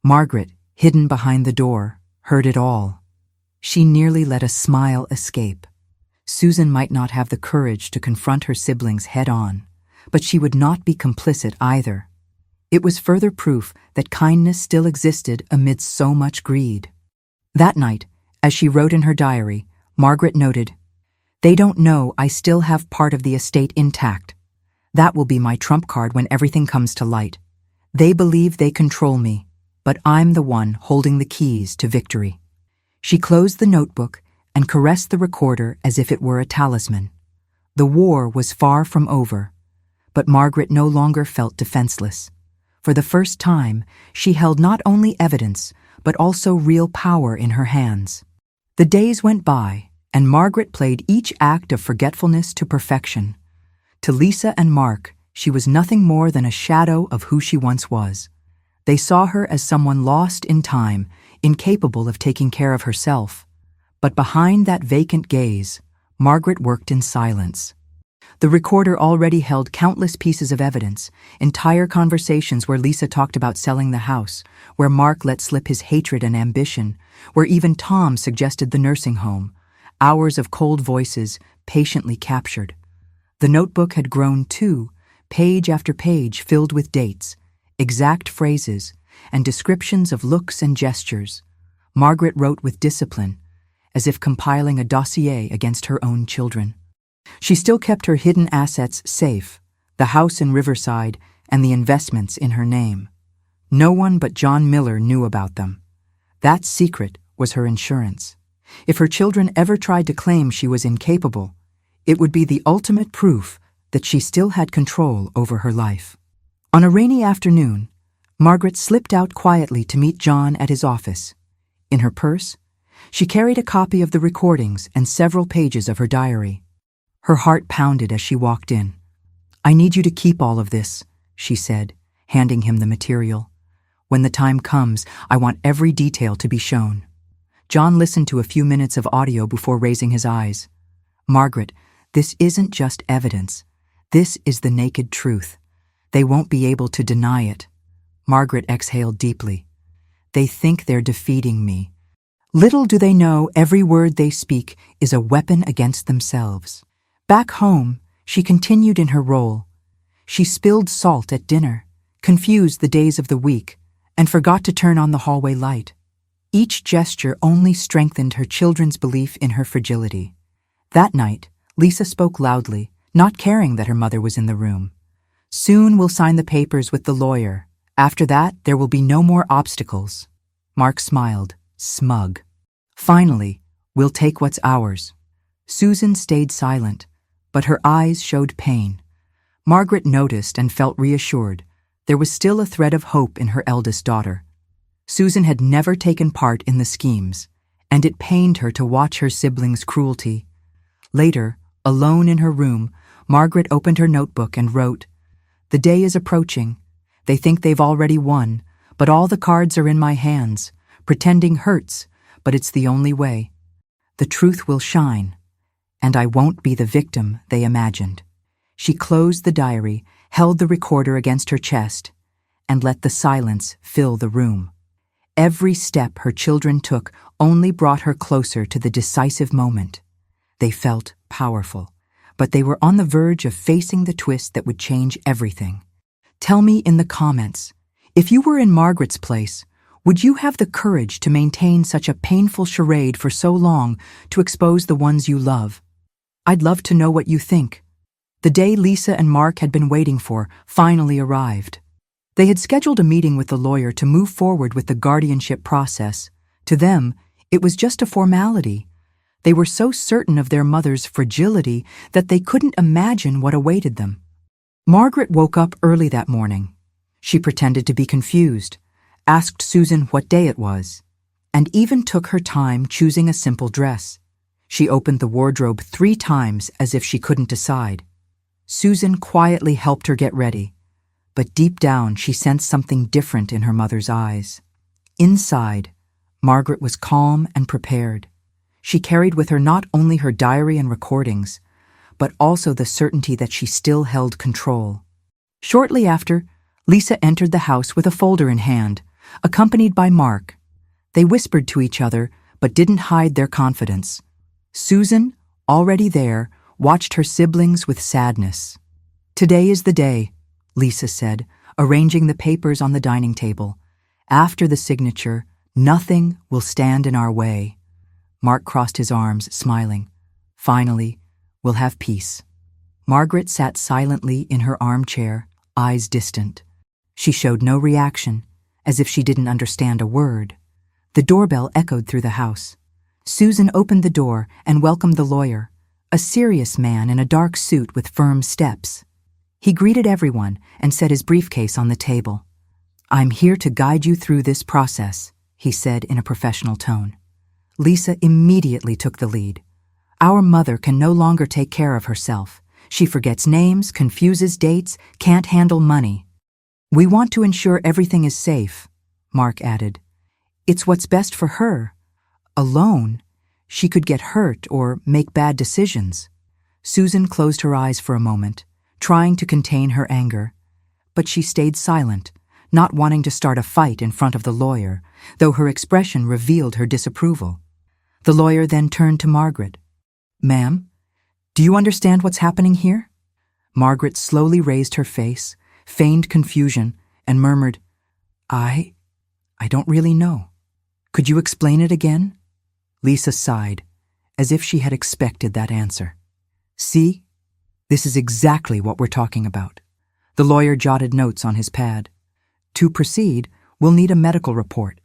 Margaret, hidden behind the door, heard it all. She nearly let a smile escape. Susan might not have the courage to confront her siblings head-on, but she would not be complicit either. It was further proof that kindness still existed amid so much greed. That night, as she wrote in her diary, Margaret noted, "They don't know I still have part of the estate intact. That will be my trump card when everything comes to light. They believe they control me, but I'm the one holding the keys to victory." She closed the notebook and caressed the recorder as if it were a talisman. The war was far from over, but Margaret no longer felt defenseless. For the first time, she held not only evidence, but also real power in her hands. The days went by, and Margaret played each act of forgetfulness to perfection. To Lisa and Mark, she was nothing more than a shadow of who she once was. They saw her as someone lost in time, incapable of taking care of herself. But behind that vacant gaze, Margaret worked in silence. The recorder already held countless pieces of evidence, entire conversations where Lisa talked about selling the house, where Mark let slip his hatred and ambition, where even Tom suggested the nursing home, hours of cold voices patiently captured. The notebook had grown too, page after page filled with dates, exact phrases, and descriptions of looks and gestures. Margaret wrote with discipline, as if compiling a dossier against her own children. She still kept her hidden assets safe, the house in Riverside and the investments in her name. No one but John Miller knew about them. That secret was her insurance. If her children ever tried to claim she was incapable, it would be the ultimate proof that she still had control over her life. On a rainy afternoon, Margaret slipped out quietly to meet John at his office. In her purse, she carried a copy of the recordings and several pages of her diary. Her heart pounded as she walked in. "I need you to keep all of this," she said, handing him the material. "When the time comes, I want every detail to be shown." John listened to a few minutes of audio before raising his eyes. "Margaret, this isn't just evidence. This is the naked truth. They won't be able to deny it." Margaret exhaled deeply. "They think they're defeating me. Little do they know every word they speak is a weapon against themselves." Back home, she continued in her role. She spilled salt at dinner, confused the days of the week, and forgot to turn on the hallway light. Each gesture only strengthened her children's belief in her fragility. That night, Lisa spoke loudly, not caring that her mother was in the room. "Soon we'll sign the papers with the lawyer. After that, there will be no more obstacles." Mark smiled, smug. "Finally, we'll take what's ours." Susan stayed silent, but her eyes showed pain. Margaret noticed and felt reassured. There was still a thread of hope in her eldest daughter. Susan had never taken part in the schemes, and it pained her to watch her siblings' cruelty. Later, alone in her room, Margaret opened her notebook and wrote, "The day is approaching. They think they've already won, but all the cards are in my hands. Pretending hurts, but it's the only way. The truth will shine, and I won't be the victim they imagined. She closed the diary, held the recorder against her chest, and let the silence fill the room. Every step her children took only brought her closer to the decisive moment. They felt powerful, but they were on the verge of facing the twist that would change everything. Tell me in the comments, if you were in Margaret's place, would you have the courage to maintain such a painful charade for so long to expose the ones you love? I'd love to know what you think. The day Lisa and Mark had been waiting for finally arrived. They had scheduled a meeting with the lawyer to move forward with the guardianship process. To them, it was just a formality. They were so certain of their mother's fragility that they couldn't imagine what awaited them. Margaret woke up early that morning. She pretended to be confused, asked Susan what day it was, and even took her time choosing a simple dress. She opened the wardrobe 3 times as if she couldn't decide. Susan quietly helped her get ready, but deep down she sensed something different in her mother's eyes. Inside, Margaret was calm and prepared. She carried with her not only her diary and recordings, but also the certainty that she still held control. Shortly after, Lisa entered the house with a folder in hand, accompanied by Mark. They whispered to each other, but didn't hide their confidence. Susan, already there, watched her siblings with sadness. "Today is the day," Lisa said, arranging the papers on the dining table. "After the signature, nothing will stand in our way." Mark crossed his arms, smiling. "Finally, we'll have peace." Margaret sat silently in her armchair, eyes distant. She showed no reaction, as if she didn't understand a word. The doorbell echoed through the house. Susan opened the door and welcomed the lawyer, a serious man in a dark suit with firm steps. He greeted everyone and set his briefcase on the table. "I'm here to guide you through this process," he said in a professional tone. Lisa immediately took the lead. "Our mother can no longer take care of herself. She forgets names, confuses dates, can't handle money. We want to ensure everything is safe," Mark added. "It's what's best for her. Alone, she could get hurt or make bad decisions." Susan closed her eyes for a moment, trying to contain her anger. But she stayed silent, not wanting to start a fight in front of the lawyer, though her expression revealed her disapproval. The lawyer then turned to Margaret. "Ma'am, do you understand what's happening here?" Margaret slowly raised her face, feigned confusion, and murmured, I don't really know. Could you explain it again?" Lisa sighed, as if she had expected that answer. "See, this is exactly what we're talking about." The lawyer jotted notes on his pad. "To proceed, we'll need a medical report.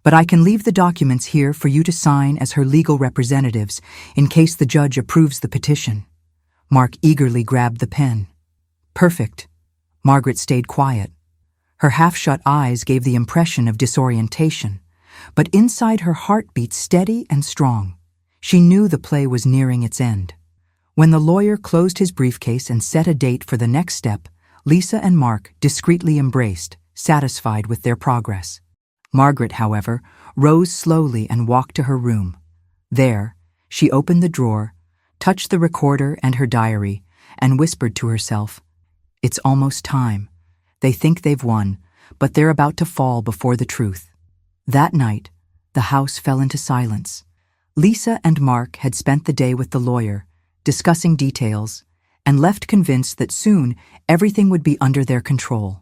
But I can leave the documents here for you to sign as her legal representatives in case the judge approves the petition." Mark eagerly grabbed the pen. "Perfect." Margaret stayed quiet. Her half-shut eyes gave the impression of disorientation, but inside her heart beat steady and strong. She knew the play was nearing its end. When the lawyer closed his briefcase and set a date for the next step, Lisa and Mark discreetly embraced, satisfied with their progress. Margaret, however, rose slowly and walked to her room. There, she opened the drawer, touched the recorder and her diary, and whispered to herself, "It's almost time. They think they've won, but they're about to fall before the truth." That night, the house fell into silence. Lisa and Mark had spent the day with the lawyer, discussing details, and left convinced that soon everything would be under their control.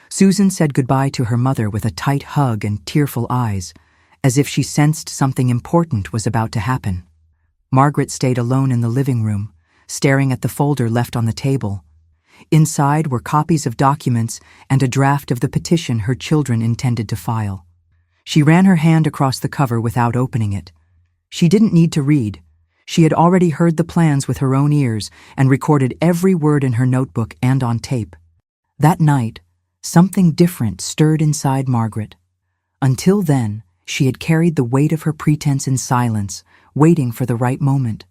Susan said goodbye to her mother with a tight hug and tearful eyes, as if she sensed something important was about to happen. Margaret stayed alone in the living room, staring at the folder left on the table. Inside were copies of documents and a draft of the petition her children intended to file. She ran her hand across the cover without opening it. She didn't need to read. She had already heard the plans with her own ears and recorded every word in her notebook and on tape. That night, something different stirred inside Margaret. Until then, she had carried the weight of her pretense in silence, waiting for the right moment.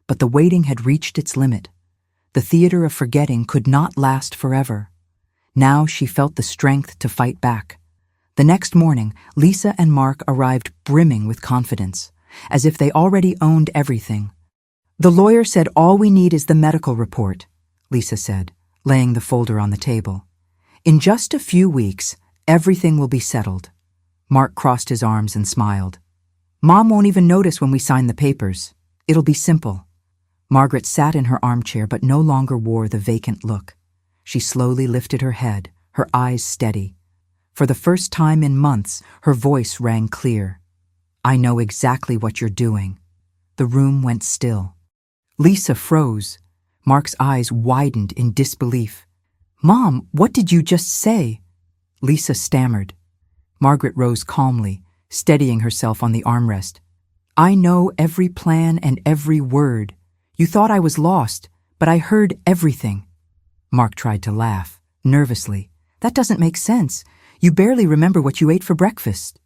But the waiting had reached its limit. The theater of forgetting could not last forever. Now she felt the strength to fight back. The next morning, Lisa and Mark arrived brimming with confidence, as if they already owned everything. "The lawyer said all we need is the medical report," Lisa said, laying the folder on the table. "In just a few weeks, everything will be settled." Mark crossed his arms and smiled. "Mom won't even notice when we sign the papers. It'll be simple." Margaret sat in her armchair but no longer wore the vacant look. She slowly lifted her head, her eyes steady. For the first time in months, her voice rang clear. "I know exactly what you're doing." The room went still. Lisa froze. Mark's eyes widened in disbelief. "Mom, what did you just say?" Lisa stammered. Margaret rose calmly, steadying herself on the armrest. "I know every plan and every word. You thought I was lost, but I heard everything." Mark tried to laugh, nervously. "That doesn't make sense. You barely remember what you ate for breakfast."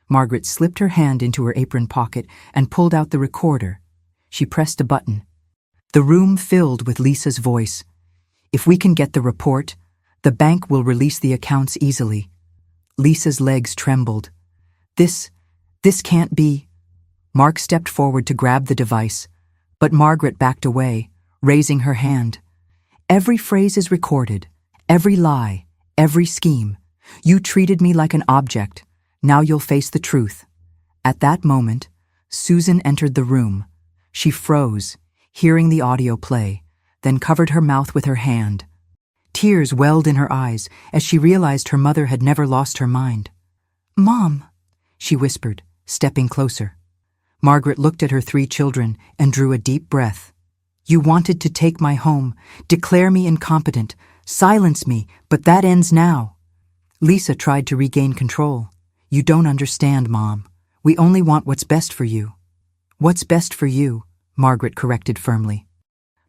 Margaret slipped her hand into her apron pocket and pulled out the recorder. She pressed a button. The room filled with Lisa's voice. "If we can get the report, the bank will release the accounts easily." Lisa's legs trembled. This can't be." Mark stepped forward to grab the device, but Margaret backed away, raising her hand. "Every phrase is recorded, every lie, every scheme. You treated me like an object. Now you'll face the truth." At that moment, Susan entered the room. She froze, hearing the audio play, then covered her mouth with her hand. Tears welled in her eyes as she realized her mother had never lost her mind. "Mom," she whispered, stepping closer. Margaret looked at her 3 children and drew a deep breath. "You wanted to take my home, declare me incompetent, silence me, but that ends now." Lisa tried to regain control. "You don't understand, Mom. We only want what's best for you." "What's best for you?" Margaret corrected firmly.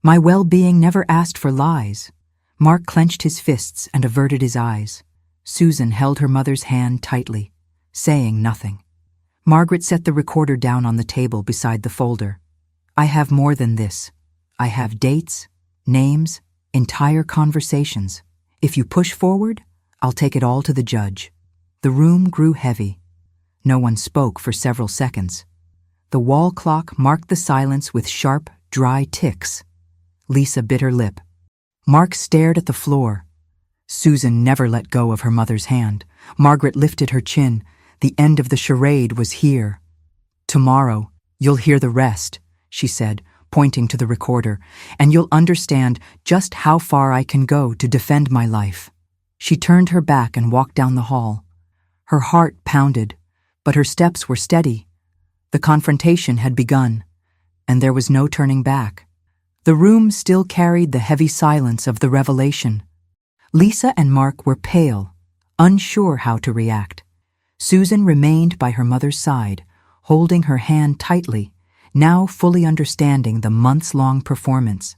"My well-being never asked for lies." Mark clenched his fists and averted his eyes. Susan held her mother's hand tightly, saying nothing. Margaret set the recorder down on the table beside the folder. "I have more than this. I have dates, names, entire conversations. If you push forward, I'll take it all to the judge." The room grew heavy. No one spoke for several seconds. The wall clock marked the silence with sharp, dry ticks. Lisa bit her lip. Mark stared at the floor. Susan never let go of her mother's hand. Margaret lifted her chin. The end of the charade was here. "Tomorrow, you'll hear the rest," she said, pointing to the recorder, "and you'll understand just how far I can go to defend my life." She turned her back and walked down the hall. Her heart pounded, but her steps were steady. The confrontation had begun, and there was no turning back. The room still carried the heavy silence of the revelation. Lisa and Mark were pale, unsure how to react. Susan remained by her mother's side, holding her hand tightly, now fully understanding the months-long performance.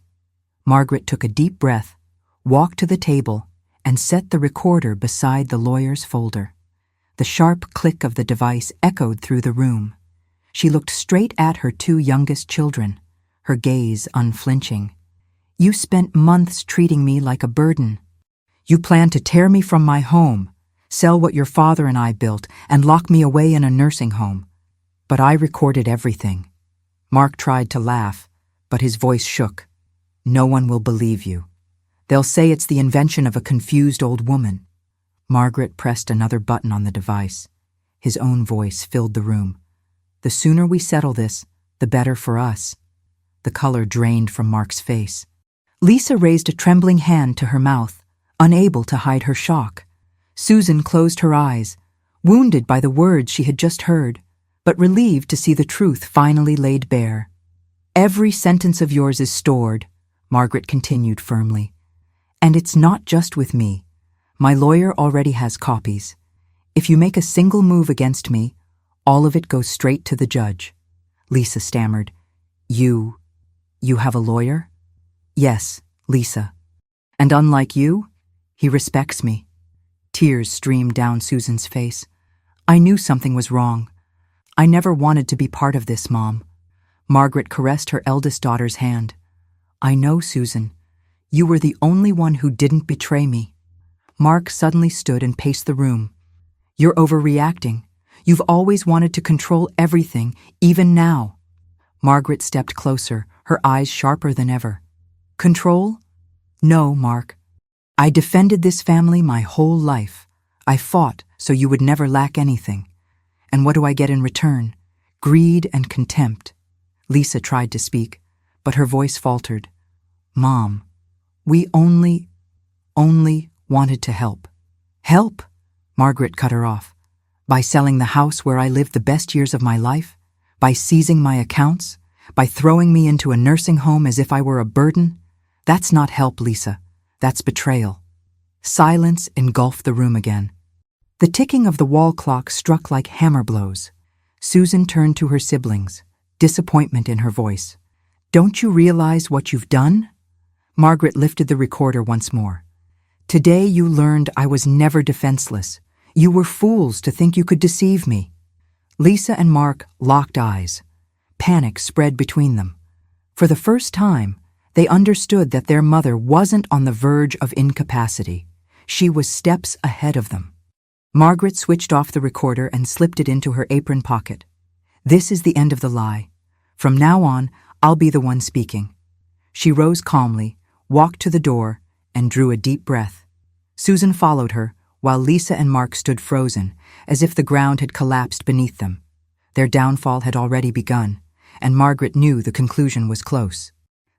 Margaret took a deep breath, walked to the table, and set the recorder beside the lawyer's folder. The sharp click of the device echoed through the room. She looked straight at her 2 youngest children, her gaze unflinching. "You spent months treating me like a burden. You planned to tear me from my home, sell what your father and I built, and lock me away in a nursing home. But I recorded everything." Mark tried to laugh, but his voice shook. "No one will believe you. They'll say it's the invention of a confused old woman." Margaret pressed another button on the device. His own voice filled the room. "The sooner we settle this, the better for us." The color drained from Mark's face. Lisa raised a trembling hand to her mouth, unable to hide her shock. Susan closed her eyes, wounded by the words she had just heard, but relieved to see the truth finally laid bare. "Every sentence of yours is stored," Margaret continued firmly. "And it's not just with me. My lawyer already has copies. If you make a single move against me, all of it goes straight to the judge." Lisa stammered. You have a lawyer?" "Yes, Lisa. And unlike you, he respects me." Tears streamed down Susan's face. "I knew something was wrong. I never wanted to be part of this, Mom." Margaret caressed her eldest daughter's hand. "I know, Susan. You were the only one who didn't betray me." Mark suddenly stood and paced the room. You're overreacting. You've always wanted to control everything, even now. Margaret stepped closer, her eyes sharper than ever. Control? No, Mark. I defended this family my whole life. I fought so you would never lack anything. And what do I get in return? Greed and contempt. Lisa tried to speak, but her voice faltered. Mom, we only wanted to help. Help? Margaret cut her off. By selling the house where I lived the best years of my life? By seizing my accounts? By throwing me into a nursing home as if I were a burden? That's not help, Lisa. That's betrayal. Silence engulfed the room again. The ticking of the wall clock struck like hammer blows. Susan turned to her siblings, disappointment in her voice. Don't you realize what you've done? Margaret lifted the recorder once more. Today you learned I was never defenseless. You were fools to think you could deceive me. Lisa and Mark locked eyes. Panic spread between them. For the first time, they understood that their mother wasn't on the verge of incapacity. She was steps ahead of them. Margaret switched off the recorder and slipped it into her apron pocket. This is the end of the lie. From now on, I'll be the one speaking. She rose calmly, walked to the door, and drew a deep breath. Susan followed her, while Lisa and Mark stood frozen, as if the ground had collapsed beneath them. Their downfall had already begun, and Margaret knew the conclusion was close.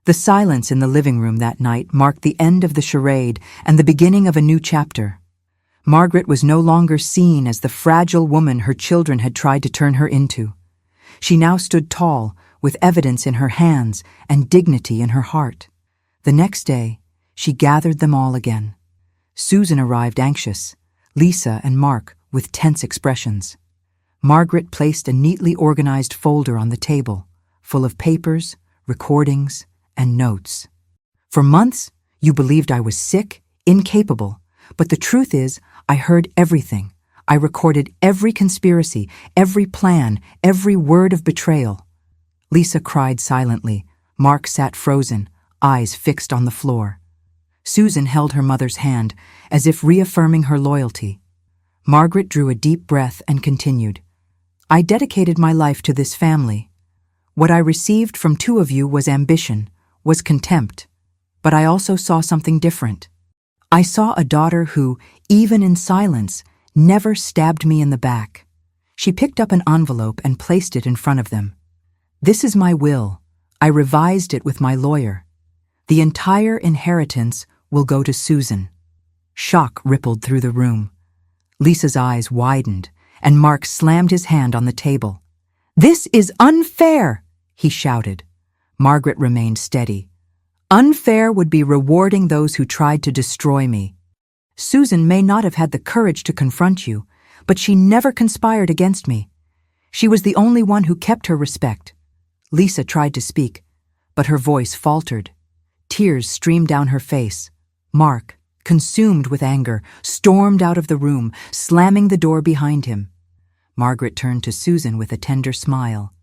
The silence in the living room that night marked the end of the charade and the beginning of a new chapter. Margaret was no longer seen as the fragile woman her children had tried to turn her into. She now stood tall, with evidence in her hands and dignity in her heart. The next day, she gathered them all again. Susan arrived anxious, Lisa and Mark with tense expressions. Margaret placed a neatly organized folder on the table, full of papers, recordings, and notes. For months, you believed I was sick, incapable, but the truth is, I heard everything. I recorded every conspiracy, every plan, every word of betrayal. Lisa cried silently. Mark sat frozen, eyes fixed on the floor. Susan held her mother's hand, as if reaffirming her loyalty. Margaret drew a deep breath and continued. I dedicated my life to this family. What I received from two of you was ambition, was contempt. But I also saw something different. I saw a daughter who, even in silence, never stabbed me in the back. She picked up an envelope and placed it in front of them. This is my will. I revised it with my lawyer. The entire inheritance will go to Susan. Shock rippled through the room. Lisa's eyes widened, and Mark slammed his hand on the table. This is unfair, he shouted. Margaret remained steady. Unfair would be rewarding those who tried to destroy me. Susan may not have had the courage to confront you, but she never conspired against me. She was the only one who kept her respect. Lisa tried to speak, but her voice faltered. Tears streamed down her face. Mark, consumed with anger, stormed out of the room, slamming the door behind him. Margaret turned to Susan with a tender smile.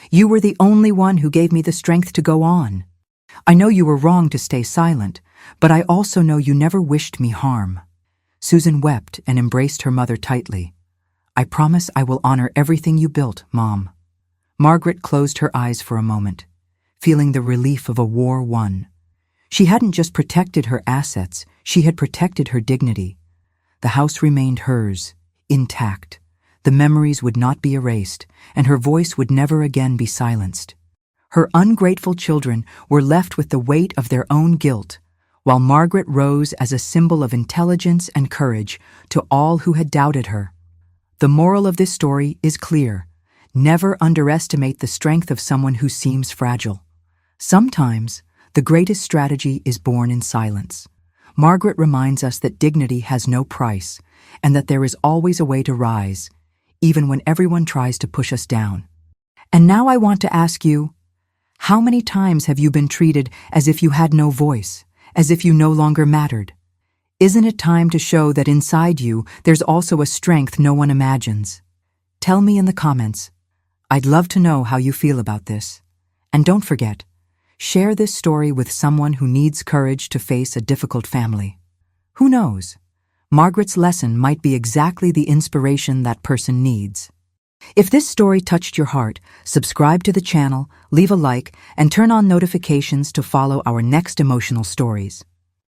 You were the only one who gave me the strength to go on. I know you were wrong to stay silent, but I also know you never wished me harm. Susan wept and embraced her mother tightly. I promise I will honor everything you built, Mom. Margaret closed her eyes for a moment, feeling the relief of a war won. She hadn't just protected her assets, she had protected her dignity. The house remained hers, intact. The memories would not be erased, and her voice would never again be silenced. Her ungrateful children were left with the weight of their own guilt, while Margaret rose as a symbol of intelligence and courage to all who had doubted her. The moral of this story is clear. Never underestimate the strength of someone who seems fragile. Sometimes, the greatest strategy is born in silence. Margaret reminds us that dignity has no price, and that there is always a way to rise, even when everyone tries to push us down. And now I want to ask you, how many times have you been treated as if you had no voice, as if you no longer mattered? Isn't it time to show that inside you there's also a strength no one imagines? Tell me in the comments. I'd love to know how you feel about this. And don't forget, share this story with someone who needs courage to face a difficult family. Who knows? Margaret's lesson might be exactly the inspiration that person needs. If this story touched your heart, subscribe to the channel, leave a like, and turn on notifications to follow our next emotional stories.